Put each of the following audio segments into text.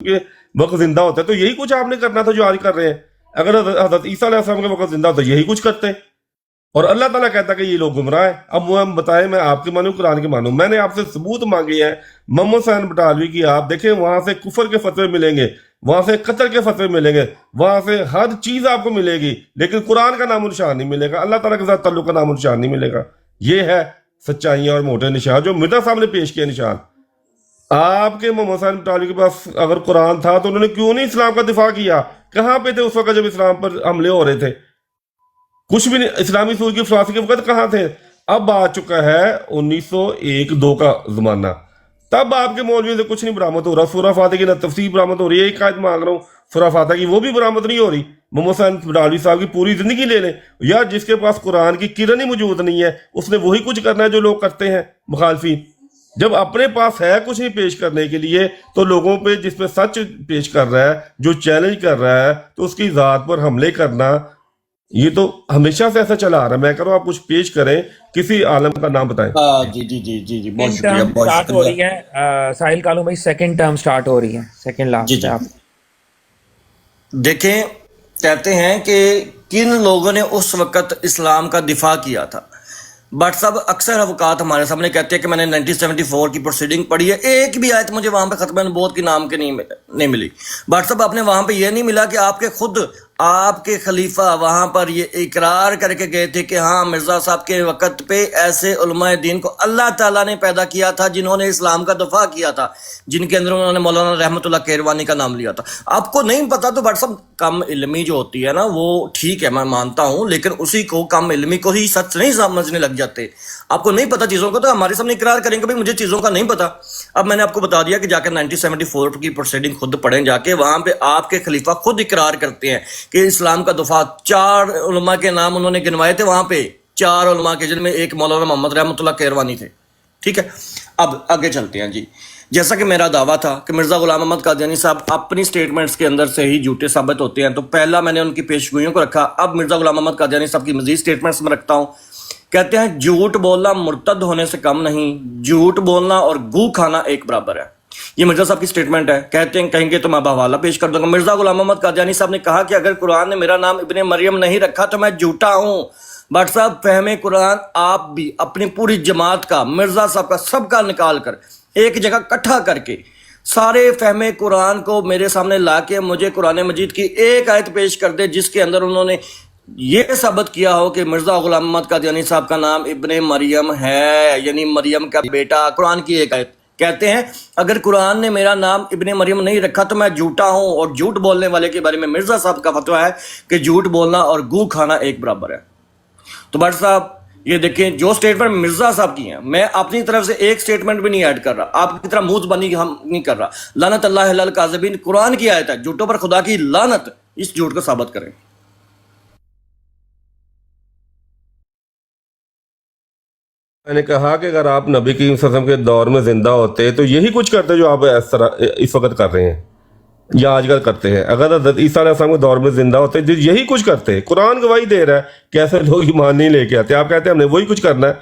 کے وقت زندہ ہوتے تو یہی کچھ آپ نے کرنا تھا جو آج کر رہے ہیں. اگر حضرت عیسیٰ علیہ السلام کے وقت زندہ ہوتا یہی کچھ کرتے ہیں. اور اللہ تعالیٰ کہتا ہے کہ یہ لوگ گمراہ ہیں. اب وہ ہم بتائیں میں آپ کے مانوں قرآن کے مانوں. میں نے آپ سے ثبوت مانگی ہے محمد حسین بٹالوی کی. آپ دیکھیں وہاں سے کفر کے فتوے ملیں گے, وہاں سے قتل کے فتوے ملیں گے, وہاں سے ہر چیز آپ کو ملے گی, لیکن قرآن کا نام و نشان نہیں ملے گا, اللہ تعالیٰ کے ساتھ تعلق کا نام و نشان نہیں ملے گا. یہ ہے سچائیاں اور موٹے نشان جو مرزا صاحب نے پیش کیے نشان. آپ کے محمد حسین بٹالوی کے پاس اگر قرآن تھا تو انہوں نے کیوں نہیں اسلام کا دفاع کیا؟ کہاں پہ تھے اس وقت جب اسلام پر حملے ہو رہے تھے؟ کچھ بھی نہیں. اسلامی سور کی فراسی کے وقت کہاں تھے؟ اب آ چکا ہے 1901-2 کا زمانہ, تب آپ کے مولوی سے کچھ نہیں برآمد ہو رہا. سورہ فاتحہ کی نہ تفسیر برآمد ہو رہی ہے, ایک آیت مانگ رہا ہوں سورہ فاتحہ کی, وہ بھی برآمد نہیں ہو رہی. محمد حسین بٹالوی صاحب کی پوری زندگی لے لیں یار, جس کے پاس قرآن کی کرن ہی موجود نہیں ہے اس نے وہی کچھ کرنا ہے جو لوگ کرتے ہیں مخالفین. جب اپنے پاس ہے کچھ نہیں پیش کرنے کے لیے تو لوگوں پہ جس پہ سچ پیش کر رہا ہے, جو چیلنج کر رہا ہے, تو اس کی ذات پر حملے کرنا, یہ تو ہمیشہ سے ایسا چلا آ رہا ہے. میں کروں آپ کچھ پیش کریں, کسی عالم کا نام بتائیں. جی جی جی جی جی بہت سیکنڈ شکریہ ٹرم بہت سٹارٹ ہو شکریہ. رہی ہے ساحل کالو بھائی, سیکنڈ ٹرم سٹارٹ ہو رہی ہے, سیکنڈ جی لاسٹ جی آپ. دیکھیں, کہتے ہیں کہ کن لوگوں نے اس وقت اسلام کا دفاع کیا تھا. بٹ صاحب اکثر اوقات ہمارے سامنے کہتے ہیں کہ میں نے 1974 کی پروسیڈنگ پڑھی ہے, ایک بھی آیت مجھے وہاں پہ ختم نبوت کے نام کے نہیں ملی. بٹ صاحب آپ نے وہاں پہ یہ نہیں ملا کہ آپ کے خود آپ کے خلیفہ وہاں پر یہ اقرار کر کے گئے تھے کہ ہاں مرزا صاحب کے وقت پہ ایسے علماء دین کو اللہ تعالیٰ نے پیدا کیا تھا جنہوں نے اسلام کا دفاع کیا تھا, جن کے اندر انہوں نے مولانا رحمت اللہ کیروانی کا نام لیا تھا. آپ کو نہیں پتا تو بٹ صاحب کم علمی جو ہوتی ہے نا وہ ٹھیک ہے, میں مانتا ہوں, لیکن اسی کو کم علمی کو ہی سچ نہیں سمجھنے لگ جاتے. آپ کو نہیں پتا چیزوں کا تو ہمارے سامنے اقرار کریں گے بھائی مجھے چیزوں کا نہیں پتا. اب میں نے آپ کو بتا دیا کہ جا کے 1974 کی پروسیڈنگ خود پڑھیں جا کے, وہاں پہ آپ کے خلیفہ خود اقرار کرتے ہیں کہ اسلام کا دفاع 4 علماء کے نام انہوں نے گنوائے تھے وہاں پہ, 4 علماء کے, جن میں ایک مولانا محمد رحمت اللہ کیروانی تھے. ٹھیک ہے, اب آگے چلتے ہیں. جی جیسا کہ میرا دعویٰ تھا کہ مرزا غلام احمد قادیانی صاحب اپنی سٹیٹمنٹس کے اندر سے ہی جھوٹے ثابت ہوتے ہیں, تو پہلا میں نے ان کی پیشگوئیوں کو رکھا, اب مرزا غلام احمد قادیانی صاحب کی مزید سٹیٹمنٹس میں رکھتا ہوں. کہتے ہیں جھوٹ بولنا مرتد ہونے سے کم نہیں, جھوٹ بولنا اور گو کھانا ایک برابر ہے. یہ مرزا صاحب کی سٹیٹمنٹ ہے. کہتے ہیں کہیں گے تو میں اب حوالہ پیش کر دوں گا. مرزا غلام احمد قادیانی صاحب نے کہا کہ اگر قرآن نے میرا نام ابن مریم نہیں رکھا تو میں جھوٹا ہوں. بٹ صاحب فہم قرآن آپ بھی اپنی پوری جماعت کا, مرزا صاحب کا, سب کا نکال کر ایک جگہ اکٹھا کر کے سارے فہم قرآن کو میرے سامنے لا کے مجھے قرآن مجید کی ایک آیت پیش کر دے جس کے اندر انہوں نے یہ ثابت کیا ہو کہ مرزا غلام احمد قادیانی صاحب کا نام ابن مریم ہے, یعنی مریم کا بیٹا. قرآن کی ایک آیت کہتے ہیں اگر قرآن نے میرا نام ابن مریم نہیں رکھا تو میں جھوٹا ہوں. اور جھوٹ بولنے والے کے بارے میں مرزا صاحب کا فتویٰ ہے کہ جھوٹ بولنا اور گو کھانا ایک برابر ہے. تو بٹ صاحب یہ دیکھیں جو سٹیٹمنٹ مرزا صاحب کی ہیں, میں اپنی طرف سے ایک سٹیٹمنٹ بھی نہیں ایڈ کر رہا, آپ کی طرح منہ زبانی ہم نہیں کر رہا. لعنت اللہ علی الکاذبین قرآن کی آیت ہے, جھوٹوں پر خدا کی لعنت. اس جھوٹ کو ثابت کریں. میں نے کہا کہ اگر آپ نبی کریم صلی اللہ علیہ وسلم کے دور میں زندہ ہوتے تو یہی کچھ کرتے جو آپ اس طرح اس وقت کر رہے ہیں یا آج کل کرتے ہیں. اگر حضرت عیسیٰ علیہ السلام کے دور میں زندہ ہوتے یہی کچھ کرتے. قرآن گواہی دے رہا ہے, کیسے لوگ ایمان نہیں لے کے آتے. آپ کہتے ہیں ہم نے وہی کچھ کرنا ہے.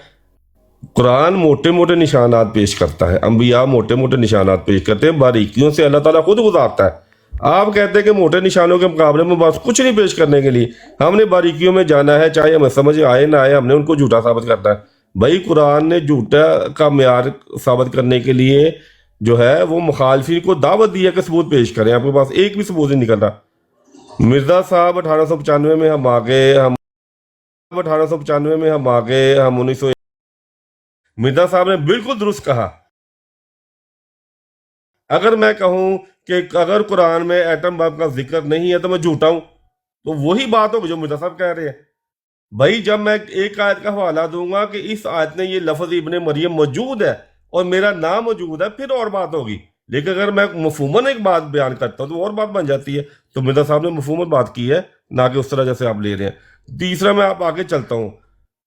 قرآن موٹے موٹے نشانات پیش کرتا ہے, انبیاء موٹے موٹے نشانات پیش کرتے ہیں, باریکیوں سے اللہ تعالیٰ خود گزارتا ہے. آپ کہتے ہیں کہ موٹے نشانوں کے مقابلے میں بس کچھ نہیں پیش کرنے کے لیے, ہم نے باریکیوں میں جانا ہے, چاہے ہمیں سمجھ آئے نہ آئے, ہم نے ان کو جھوٹا ثابت کرنا ہے. بھائی قرآن نے جھوٹا کا معیار ثابت کرنے کے لیے جو ہے وہ مخالفین کو دعوت دی ہے کہ ثبوت پیش کریں. آپ کے پاس ایک بھی ثبوت نہیں نکل رہا. مرزا صاحب 1895 میں ہم آگے, ہم 1895 میں ہم آگے, ہم 1900. مرزا صاحب نے بالکل درست کہا. اگر میں کہوں کہ اگر قرآن میں ایٹم بم کا ذکر نہیں ہے تو میں جھوٹا ہوں, تو وہی بات ہوگی جو مرزا صاحب کہہ رہے ہیں. بھائی جب میں ایک آیت کا حوالہ دوں گا کہ اس آیت میں یہ لفظ ابن مریم موجود ہے اور میرا نام موجود ہے, پھر اور بات ہوگی. لیکن اگر میں مفہوماً ایک بات بیان کرتا ہوں تو اور بات بن جاتی ہے. تو مرزا صاحب نے مفہوماً بات کی ہے, نہ کہ اس طرح جیسے آپ لے رہے ہیں. تیسرا میں آپ آگے چلتا ہوں.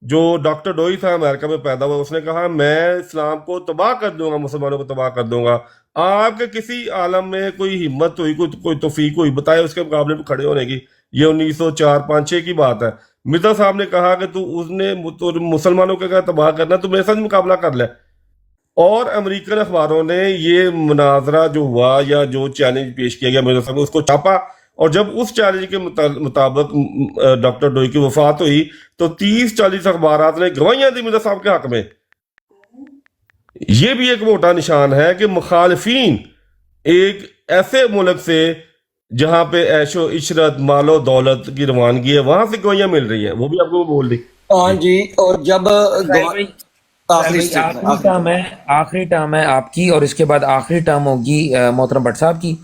جو ڈاکٹر ڈوئی تھا امریکہ میں پیدا ہوا, اس نے کہا میں اسلام کو تباہ کر دوں گا, مسلمانوں کو تباہ کر دوں گا. آپ کے کسی عالم میں کوئی ہمت ہوئی, کوئی توفیق ہوئی بتائے اس کے مقابلے میں کھڑے ہونے کی؟ یہ 1904, 5, 6 کی بات ہے. مرزا صاحب نے کہا کہ تو اس نے مسلمانوں کا تباہ کرنا, تو میرے ساتھ مقابلہ کر لے. اور امریکن اخباروں نے یہ مناظرہ جو ہوا یا جو چیلنج پیش کیا گیا مرزا صاحب نے اس کو چھاپا، اور جب اس چیلنج کے مطابق ڈاکٹر ڈوئی کی وفات ہوئی تو 30-40 اخبارات نے گواہیاں دی مرزا صاحب کے حق میں. یہ بھی ایک موٹا نشان ہے کہ مخالفین ایک ایسے ملک سے جہاں پہ عیش و عشرت مال و دولت کی روانگی ہے وہاں سے گواہیاں مل رہی ہیں، وہ بھی آپ کو بول دی. ہاں جی. اور جب آخری ٹرم ہے آپ کی، اور اس کے بعد آخری ٹرم ہوگی محترم بٹ صاحب کی.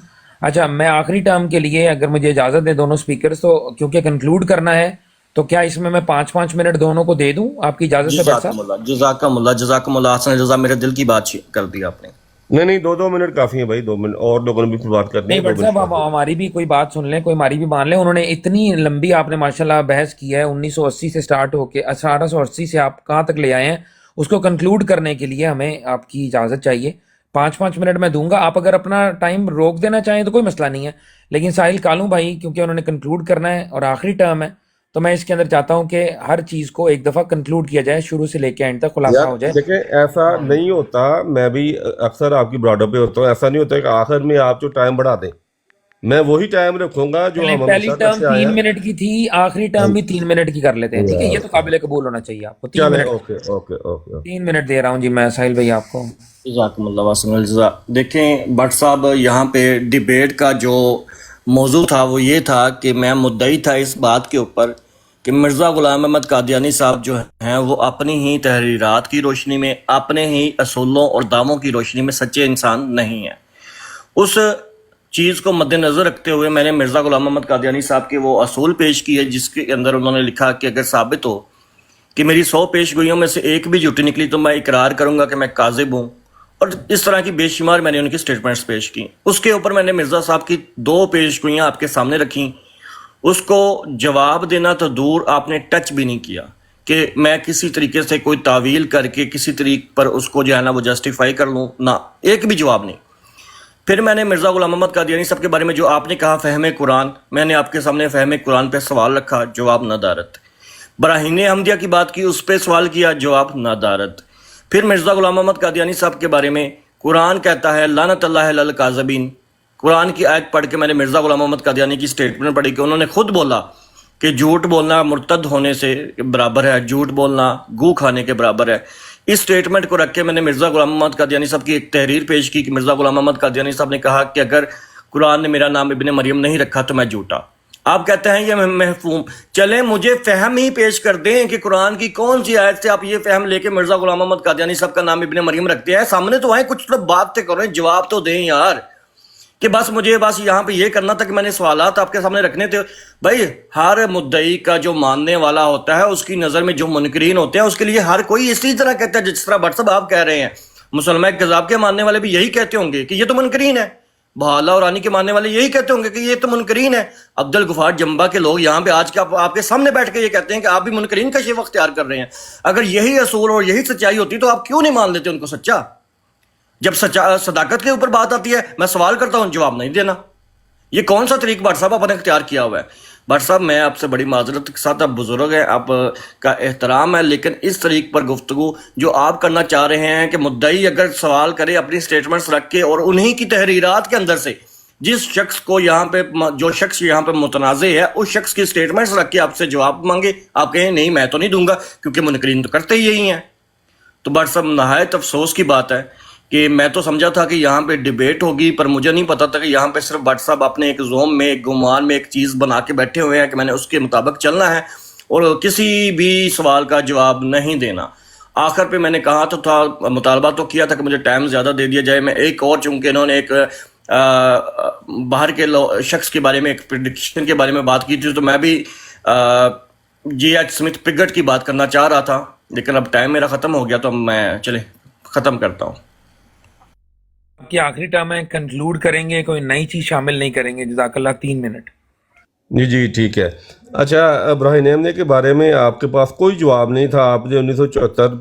اچھا، میں آخری ٹرم کے لیے اگر مجھے اجازت دیں دونوں سپیکرز، تو کیونکہ کنکلوڈ کرنا ہے تو کیا اس میں 5 منٹ دونوں کو دے دوں آپ کی اجازت سے بٹ صاحب؟ جزاکم اللہ حسن جزا. میرے دل کی بات کر دی آپ نے. نہیں 2 منٹ کافی ہیں بھائی، 2 منٹ اور لوگوں نے بھی پھر بات کرنی ہے. نہیں بٹ صاحب، آپ ہماری بھی کوئی بات سن لیں، کوئی ہماری بھی مان لیں. انہوں نے اتنی لمبی آپ نے ماشاءاللہ بحث کی ہے، 1980 سے سٹارٹ ہو کے 1880 سے آپ کہاں تک لے آئے ہیں، اس کو کنکلوڈ کرنے کے لیے ہمیں آپ کی اجازت چاہیے. 5 منٹ میں دوں گا، آپ اگر اپنا ٹائم روک دینا چاہیں تو کوئی مسئلہ نہیں ہے، لیکن ساحل کالوں بھائی کیونکہ انہوں نے کنکلوڈ کرنا ہے اور آخری ٹرم ہے، تو میں اس کے اندر چاہتا ہوں کہ ہر چیز کو ایک دفعہ کنکلوڈ کیا جائے، شروع سے لے کے اینڈ تک خلاصہ ہو جائے. دیکھیں ایسا نہیں ہوتا، میں بھی اکثر آپ کی براڈر پہ ہوتا ہوں، ایسا نہیں ہوتا کہ آخر میں آپ جو ٹائم بڑھا دیں. میں وہی ٹائم رکھوں گا جو ہم پہلی ہمیشہ ٹرم کرتے آئے 3 ہیں. منٹ کی تھی، آخری ٹرم بھی 3 منٹ کی کر لیتے ہیں، ٹھیک ہے؟ یہ تو قابل قبول ہونا چاہیے آپ کو. 3 چلیں منٹ، اوکے 3 منٹ دے رہا ہوں جی میں ساحل بھائی آپ کو. جزاکم اللہ واسم الجزا. دیکھیں بٹ صاحب، یہاں پہ ڈیبیٹ کا جو موضوع تھا وہ یہ تھا کہ میں مدعی تھا اس بات کے اوپر کہ مرزا غلام احمد قادیانی صاحب جو ہیں وہ اپنی ہی تحریرات کی روشنی میں، اپنے ہی اصولوں اور دعووں کی روشنی میں سچے انسان نہیں ہیں. اس چیز کو مد نظر رکھتے ہوئے میں نے مرزا غلام احمد قادیانی صاحب کے وہ اصول پیش کیے جس کے اندر انہوں نے لکھا کہ اگر ثابت ہو کہ میری 100 پیش گوئیوں میں سے ایک بھی جھوٹی نکلی تو میں اقرار کروں گا کہ میں کاذب ہوں. اور اس طرح کی بے شمار میں نے ان کی سٹیٹمنٹس پیش کی. اس کے اوپر میں نے مرزا صاحب کی 2 پیش گوئیاں آپ کے سامنے رکھیں. اس کو جواب دینا تو دور، آپ نے ٹچ بھی نہیں کیا کہ میں کسی طریقے سے کوئی تعویل کر کے کسی طریقے پر اس کو جو ہے نا وہ جسٹیفائی کر لوں، نہ ایک بھی جواب نہیں. پھر میں نے مرزا غلام احمد قادیانی صاحب کے بارے میں جو آپ نے کہا فہم قرآن، میں نے آپ کے سامنے فہم قرآن پہ سوال رکھا، جواب ندارت. براہین احمدیہ کی بات کی، اس پہ سوال کیا، جواب ندارت. پھر مرزا غلام احمد قادیانی صاحب کے بارے میں قرآن کہتا ہے لعنت اللہ علی الکاذبین. قرآن کی آیت پڑھ کے میں نے مرزا غلام احمد قادیانی کی سٹیٹمنٹ پڑھی کہ انہوں نے خود بولا کہ جھوٹ بولنا مرتد ہونے سے برابر ہے، جھوٹ بولنا گو کھانے کے برابر ہے. اس سٹیٹمنٹ کو رکھ کے میں نے مرزا غلام احمد قادیانی صاحب کی ایک تحریر پیش کی کہ مرزا غلام احمد قادیانی صاحب نے کہا کہ اگر قرآن نے میرا نام ابن مریم نہیں رکھا تو میں جھوٹا. آپ کہتے ہیں یہ محفوم، چلیں مجھے فہم ہی پیش کر دیں کہ قرآن کی کون سی آیت سے آپ یہ فہم لے کے مرزا غلام احمد قادیانی صاحب کا نام ابن مریم رکھتے ہیں. سامنے تو آئیں، کچھ تو بات تو کریں، جواب تو دیں یار. کہ بس مجھے بس یہاں پہ یہ کرنا تھا کہ میں نے سوالات آپ کے سامنے رکھنے تھے. بھائی ہر مدعی کا جو ماننے والا ہوتا ہے اس کی نظر میں جو منکرین ہوتے ہیں اس کے لیے ہر کوئی اسی طرح کہتا ہے جس طرح بٹ صاحب آپ کہہ رہے ہیں. مسلمہ کذاب کے ماننے والے بھی یہی کہتے ہوں گے کہ یہ تو منکرین ہے. بحالہ اور رانی کے ماننے والے یہی کہتے ہوں گے کہ یہ تو منکرین ہے. عبدالغفار جمبا کے لوگ یہاں پہ آج کے آپ کے سامنے بیٹھ کے یہ کہتے ہیں کہ آپ بھی منکرین کا شیوہ اختیار کر رہے ہیں. اگر یہی اصول اور یہی سچائی ہوتی تو آپ کیوں نہیں مان لیتے ان کو سچا؟ جب صداقت کے اوپر بات آتی ہے میں سوال کرتا ہوں، جواب نہیں دینا. یہ کون سا طریق بٹ صاحب آپ نے اختیار کیا ہوا ہے؟ بٹ صاحب میں آپ سے بڑی معذرت کے ساتھ، آپ بزرگ ہیں، آپ کا احترام ہے، لیکن اس طریق پر گفتگو جو آپ کرنا چاہ رہے ہیں کہ مدعی اگر سوال کرے اپنی سٹیٹمنٹس رکھ کے اور انہی کی تحریرات کے اندر سے جس شخص کو یہاں پہ جو شخص یہاں پہ متنازع ہے اس شخص کی سٹیٹمنٹس رکھ کے آپ سے جواب مانگے، آپ کہیں نہیں میں تو نہیں دوں گا کیونکہ منکرین تو کرتے ہی یہی ہیں. تو بٹ صاحب نہایت افسوس کی بات ہے کہ میں تو سمجھا تھا کہ یہاں پہ ڈیبیٹ ہوگی، پر مجھے نہیں پتا تھا کہ یہاں پہ صرف بٹ صاحب اپنے ایک زوم میں، ایک گمان میں ایک چیز بنا کے بیٹھے ہوئے ہیں کہ میں نے اس کے مطابق چلنا ہے اور کسی بھی سوال کا جواب نہیں دینا. آخر پہ میں نے کہا تو تھا، مطالبہ تو کیا تھا کہ مجھے ٹائم زیادہ دے دیا جائے. میں ایک اور، چونکہ انہوں نے ایک باہر کے شخص کے بارے میں، ایک پریڈکشن کے بارے میں بات کی تھی، تو میں بھی جی ایچ اسمتھ پگٹ کی بات کرنا چاہ رہا تھا، لیکن اب ٹائم میرا ختم ہو گیا تو میں چلے ختم کرتا ہوں. کہ آخری ٹرم ہے، کنکلوڈ کریں گے، کوئی نئی چیز شامل نہیں کریں گے. جزاک اللہ. 3 منٹ. جی ٹھیک ہے. اچھا، ابراہیم احمدیہ کے بارے میں آپ کے پاس کوئی جواب نہیں تھا. آپ نے 1974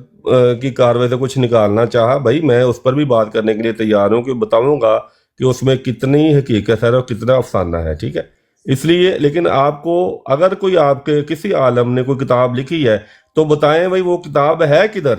کی کارروائی سے کچھ نکالنا چاہا. بھائی میں اس پر بھی بات کرنے کے لیے تیار ہوں کہ بتاؤں گا کہ اس میں کتنی حقیقت ہے اور کتنا افسانہ ہے، ٹھیک ہے؟ اس لیے لیکن آپ کو اگر کوئی آپ کے کسی عالم نے کوئی کتاب لکھی ہے تو بتائیں بھائی وہ کتاب ہے کدھر.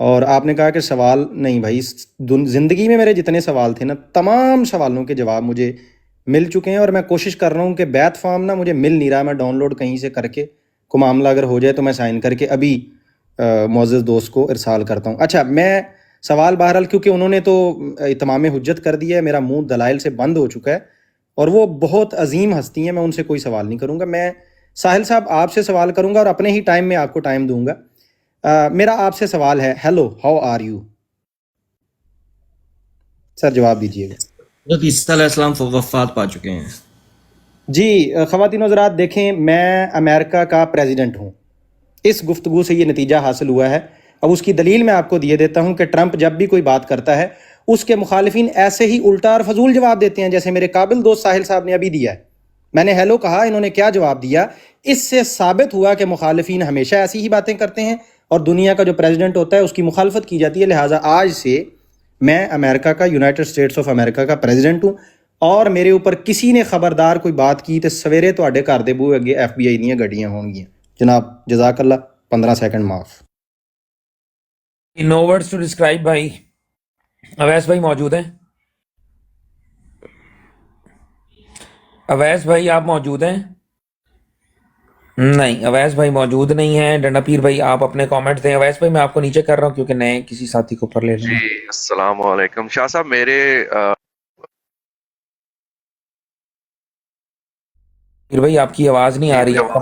اور آپ نے کہا کہ سوال نہیں بھائی، زندگی میں میرے جتنے سوال تھے نا، تمام سوالوں کے جواب مجھے مل چکے ہیں، اور میں کوشش کر رہا ہوں کہ بیت فارم نا مجھے مل نہیں رہا، میں ڈاؤن لوڈ کہیں سے کر کے کو معاملہ اگر ہو جائے تو میں سائن کر کے ابھی معزز دوست کو ارسال کرتا ہوں۔ اچھا، میں سوال بہرحال کیونکہ انہوں نے تو اتمام حجت کر دیا ہے، میرا منہ دلائل سے بند ہو چکا ہے، اور وہ بہت عظیم ہستی ہیں، میں ان سے کوئی سوال نہیں کروں گا۔ میں ساحل صاحب آپ سے سوال کروں گا، اور اپنے ہی ٹائم میں آپ کو ٹائم دوں گا۔ میرا آپ سے سوال ہے، ہیلو ہاؤ آر یو؟ سر جواب دیجیے گا۔ حضرت عیسیٰ علیہ السلام وفات پا چکے ہیں۔ جی خواتین و حضرات، دیکھیں میں امریکہ کا پریزیڈنٹ ہوں، اس گفتگو سے یہ نتیجہ حاصل ہوا ہے۔ اب اس کی دلیل میں آپ کو دیے دیتا ہوں کہ ٹرمپ جب بھی کوئی بات کرتا ہے اس کے مخالفین ایسے ہی الٹا اور فضول جواب دیتے ہیں، جیسے میرے قابل دوست ساحل صاحب نے ابھی دیا ہے۔ میں نے ہیلو کہا، انہوں نے کیا جواب دیا؟ اس سے ثابت ہوا کہ مخالفین ہمیشہ ایسی ہی باتیں کرتے ہیں، اور دنیا کا جو پریزیڈنٹ ہوتا ہے اس کی مخالفت کی جاتی ہے۔ لہٰذا آج سے میں امریکہ کا، یونائٹڈ اسٹیٹس آف امریکہ کا پریزیڈنٹ ہوں، اور میرے اوپر کسی نے خبردار کوئی بات کی تو سویرے تواڈے گھر دے بوہے اگے ایف بی آئی دیاں گڈیاں ہون گیاں۔ جناب جزاک اللہ، 15 سیکنڈ معاف۔ نو ورڈز ٹو ڈسکرائب بھائی۔ اویس بھائی موجود ہیں؟ اویس بھائی آپ موجود ہیں؟ نہیں، اویس بھائی موجود نہیں ہیں۔ ڈنڈا پیر بھائی آپ اپنے کامنٹ دیں۔ اویس بھائی میں آپ کو نیچے کر رہا ہوں کیونکہ نئے کسی ساتھی کو اوپر لے لوں جی گا۔ السلام علیکم شاہ صاحب، میرے پیر بھائی آپ کی آواز نہیں آ رہی ہے، آپ کا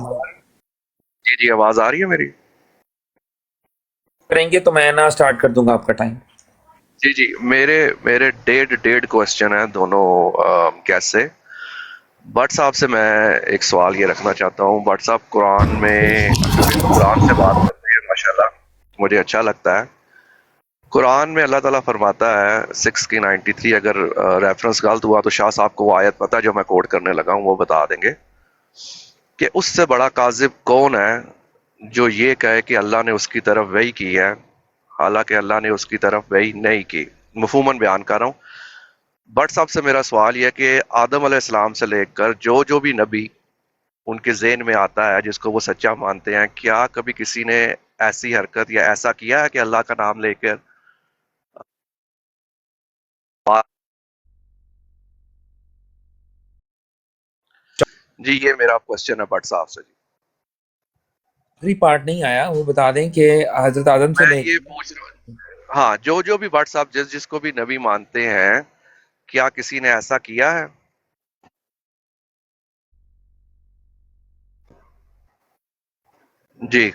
جی آواز آ رہی ہے میری؟ کریں گے تو میں نا سٹارٹ کر دوں گا آپ کا ٹائم۔ جی میرے ڈیڑھ کوسچن ہیں دونوں گیس سے۔ بٹ صاحب سے میں ایک سوال یہ رکھنا چاہتا ہوں۔ بٹ صاحب قرآن سے بات کرتے ہیں ماشاءاللہ، مجھے اچھا لگتا ہے۔ قرآن میں اللہ تعالیٰ فرماتا ہے 6 کی 93، اگر ریفرنس غلط ہوا تو شاہ صاحب کو وہ آیت پتہ جو میں کوٹ کرنے لگا ہوں وہ بتا دیں گے، کہ اس سے بڑا کاذب کون ہے جو یہ کہے کہ اللہ نے اس کی طرف وحی کی ہے، حالانکہ اللہ نے اس کی طرف وحی نہیں کی۔ مفہوماً بیان کر رہا ہوں۔ بٹ صاحب سے میرا سوال یہ کہ آدم علیہ السلام سے لے کر جو بھی نبی ان کے ذہن میں آتا ہے جس کو وہ سچا مانتے ہیں، کیا کبھی کسی نے ایسی حرکت یا ایسا کیا ہے کہ اللہ کا نام لے کر جی یہ میرا کوسچن ہے بٹ صاحب سے۔ جی آخری پارٹ نہیں آیا، وہ بتا دیں کہ حضرت آدم سے میں لے یہ پوچھ رہا ہوں، ہاں جو بھی بٹ صاحب جس کو بھی نبی مانتے ہیں، کیا کسی نے ایسا کیا ہے؟ جی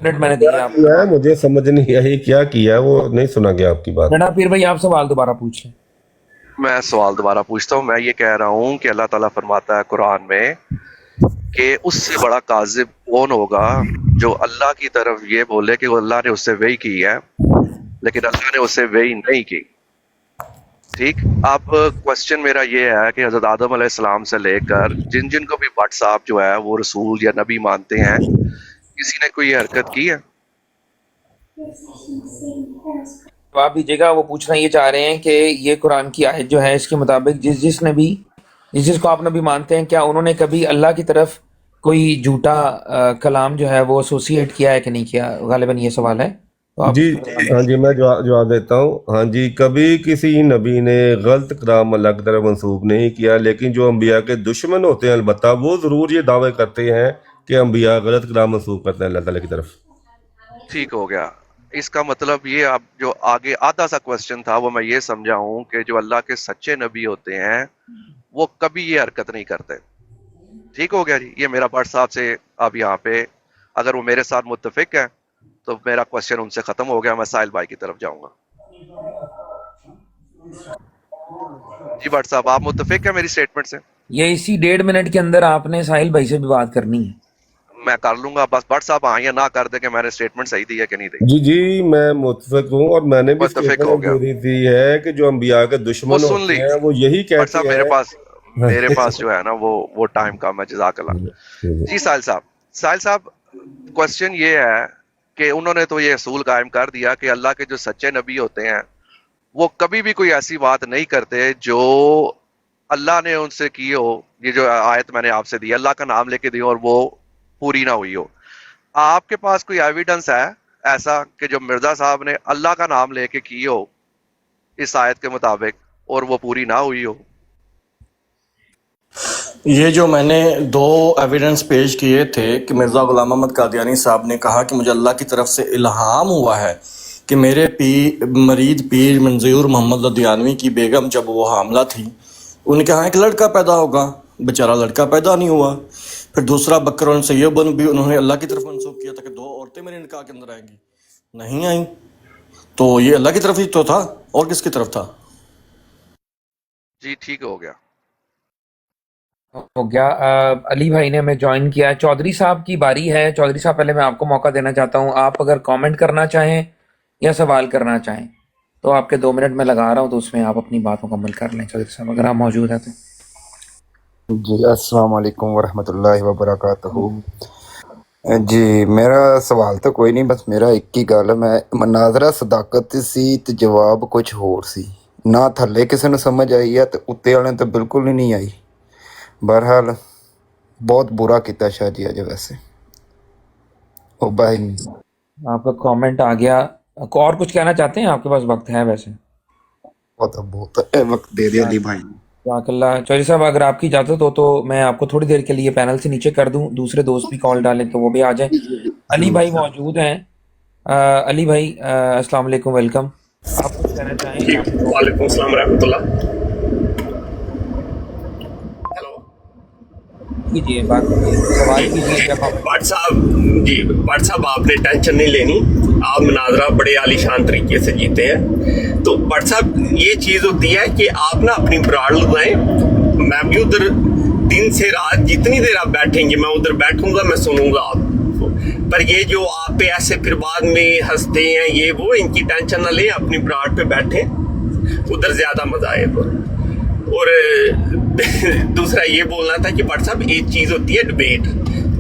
منٹ میں نے کیا دیا آپ کیا ہے مجھے سمجھ نہیں آئی، کیا کیا ہے وہ نہیں سنا گیا آپ کی بات۔ ڈنڈا پیر بھائی آپ سوال دوبارہ پوچھ لیں۔ میں سوال دوبارہ پوچھتا ہوں۔ میں یہ کہہ رہا ہوں کہ اللہ تعالیٰ فرماتا ہے قرآن میں کہ اس سے بڑا کاذب کون ہوگا جو اللہ کی طرف یہ بولے کہ وہ اللہ نے اس سے وحی کی ہے لیکن اللہ نے اس سے وحی نہیں کی۔ ٹھیک، اب کوسچن میرا یہ ہے کہ حضرت آدم علیہ السلام سے لے کر جن کو بھی بٹ صاحب جو ہے وہ رسول یا نبی مانتے ہیں، کسی نے کوئی یہ حرکت کی ہے؟ جواب دیجیے گا۔ وہ پوچھنا یہ چاہ رہے ہیں کہ یہ قرآن کی آیت جو ہے اس کے مطابق جس کو آپ نبی مانتے ہیں، کیا انہوں نے کبھی اللہ کی طرف کوئی جھوٹا کلام جو ہے وہ ایسوسیٹ کیا ہے کہ نہیں کیا؟ غالباً یہ سوال ہے تو آپ جی ہاں جی، میں جواب دیتا ہوں۔ ہاں جی، کبھی کسی نبی نے غلط کلام اللہ کی طرف منسوب نہیں کیا، لیکن جو انبیاء کے دشمن ہوتے ہیں البتہ وہ ضرور یہ دعوے کرتے ہیں کہ انبیاء غلط کلام منسوب کرتے ہیں اللہ تعالیٰ کی طرف۔ ٹھیک ہو گیا۔ اس کا مطلب یہ آپ جو آگے آدھا سا کوسچن تھا وہ میں یہ سمجھا ہوں کہ جو اللہ کے سچے نبی ہوتے ہیں وہ کبھی یہ حرکت نہیں کرتے۔ ٹھیک ہو گیا جی، یہ میرا بٹ صاحب سے اب یہاں پہ اگر وہ میرے ساتھ متفق ہے تو میرا کوسچن ان سے ختم ہو گیا، میں ساحل بھائی کی طرف جاؤں گا۔ جی بٹ صاحب آپ متفق ہیں میری سٹیٹمنٹ سے؟ یہ اسی 1.5 منٹ کے اندر آپ نے ساحل بھائی سے بھی بات کرنی ہے۔ میں کر لوں گا، بس بٹ صاحب ہاں یا نہ کر دیں کہ میں نے سٹیٹمنٹ صحیح دی ہے کہ نہیں دی۔ جی میں متفق ہوں، اور میں نے بھی متفق ہو گیا۔ اسٹیٹمنٹ دی ہے کہ جو انبیاء کے وہ دشمن سن ہوتے لی ہیں وہ یہی بٹ کہتے صاحب، ہیں۔ میرے پاس جو ہے نا وہ ٹائم کم ہے، جزاک اللہ۔ جی ساحل صاحب کوسچن یہ ہے کہ انہوں نے تو یہ اصول قائم کر دیا کہ اللہ کے جو سچے نبی ہوتے ہیں وہ کبھی بھی کوئی ایسی بات نہیں کرتے جو اللہ نے ان سے کی ہو، یہ جو آیت میں نے آپ سے دی اللہ کا نام لے کے دی اور وہ پوری نہ ہوئی ہو۔ آپ کے پاس کوئی ایویڈنس ہے ایسا کہ جو مرزا صاحب نے اللہ کا نام لے کے کی ہو اس آیت کے مطابق اور وہ پوری نہ ہوئی ہو؟ یہ جو میں نے 2 ایویڈنس پیش کیے تھے کہ مرزا غلام محمد قادیانی صاحب نے کہا کہ مجھے اللہ کی طرف سے الہام ہوا ہے کہ میرے مرید پیر منظور محمد لدھیانوی کی بیگم جب وہ حاملہ تھی ان کے ہاں ایک لڑکا پیدا ہوگا، بیچارہ لڑکا پیدا نہیں ہوا۔ پھر دوسرا بکر سیبن بھی انہوں نے اللہ کی طرف منسوخ کیا تھا کہ 2 عورتیں میرے نکاح کے اندر آئیں گی، نہیں آئیں، تو یہ اللہ کی طرف ہی تو تھا، اور کس کی طرف تھا؟ جی ٹھیک ہو گیا۔ ہو گیا۔ علی بھائی نے ہمیں جوائن کیا ہے۔ چودھری صاحب کی باری ہے۔ چودھری صاحب پہلے میں آپ کو موقع دینا چاہتا ہوں، آپ اگر کامنٹ کرنا چاہیں یا سوال کرنا چاہیں تو آپ کے 2 منٹ میں لگا رہا ہوں، تو اس میں آپ اپنی بات مکمل کر لیں چودھری صاحب، اگر آپ موجود ہیں تو۔ جی السلام علیکم ورحمۃ اللہ وبرکاتہ۔ جی میرا سوال تو کوئی نہیں، بس میرا ایک ہی گل ہے، میں مناظرہ صداقت سی تے جواب کچھ ہور سی، نہ تھلے کسی نے سمجھ آئی ہے تے اتنے والے تو بالکل ہی نہیں آئی۔ بہرحال بہت برا کیتا شاہ جی اج ویسے او بھائی۔ آپ کا کامنٹ آ گیا، اور کچھ کہنا چاہتے ہیں؟ آپ کے پاس وقت ہے ویسے؟ بہت وقت دے دیا علی بھائی۔ جزاک اللہ۔ چودھری صاحب اگر آپ کی اجازت ہو تو میں آپ کو تھوڑی دیر کے لیے پینل سے نیچے کر دوں، دوسرے دوست بھی کال ڈالیں تو وہ بھی آ جائیں۔ علی بھائی موجود ہیں۔ علی بھائی السلام علیکم، ویلکم۔ آپ کچھ کہنا چاہیں؟ وعلیکم السلام ورحمۃ اللہ۔ کیجیے بات، سوال کیجیے یا کامنٹ۔ بٹ صاحب جی، بٹ صاحب آپ نے ٹینشن نہیں لینی، آپ مناظرہ بڑے عالی شان طریقے سے جیتے ہیں۔ تو بٹ صاحب یہ چیز ہوتی ہے کہ آپ نا اپنی براڑ لگائیں، میں بھی ادھر دن سے رات جتنی دیر آپ بیٹھیں گے میں ادھر بیٹھوں گا، میں سنوں گا آپ کو۔ پر یہ جو آپ پہ ایسے پھر بعد میں ہنستے ہیں یہ وہ، ان کی ٹینشن نہ لیں، اپنی براڑ پہ بیٹھیں، ادھر زیادہ مزہ آئے گا۔ اور دوسرا یہ بولنا تھا کہ بٹ صاحب ایک چیز ہوتی ہے ڈبیٹ،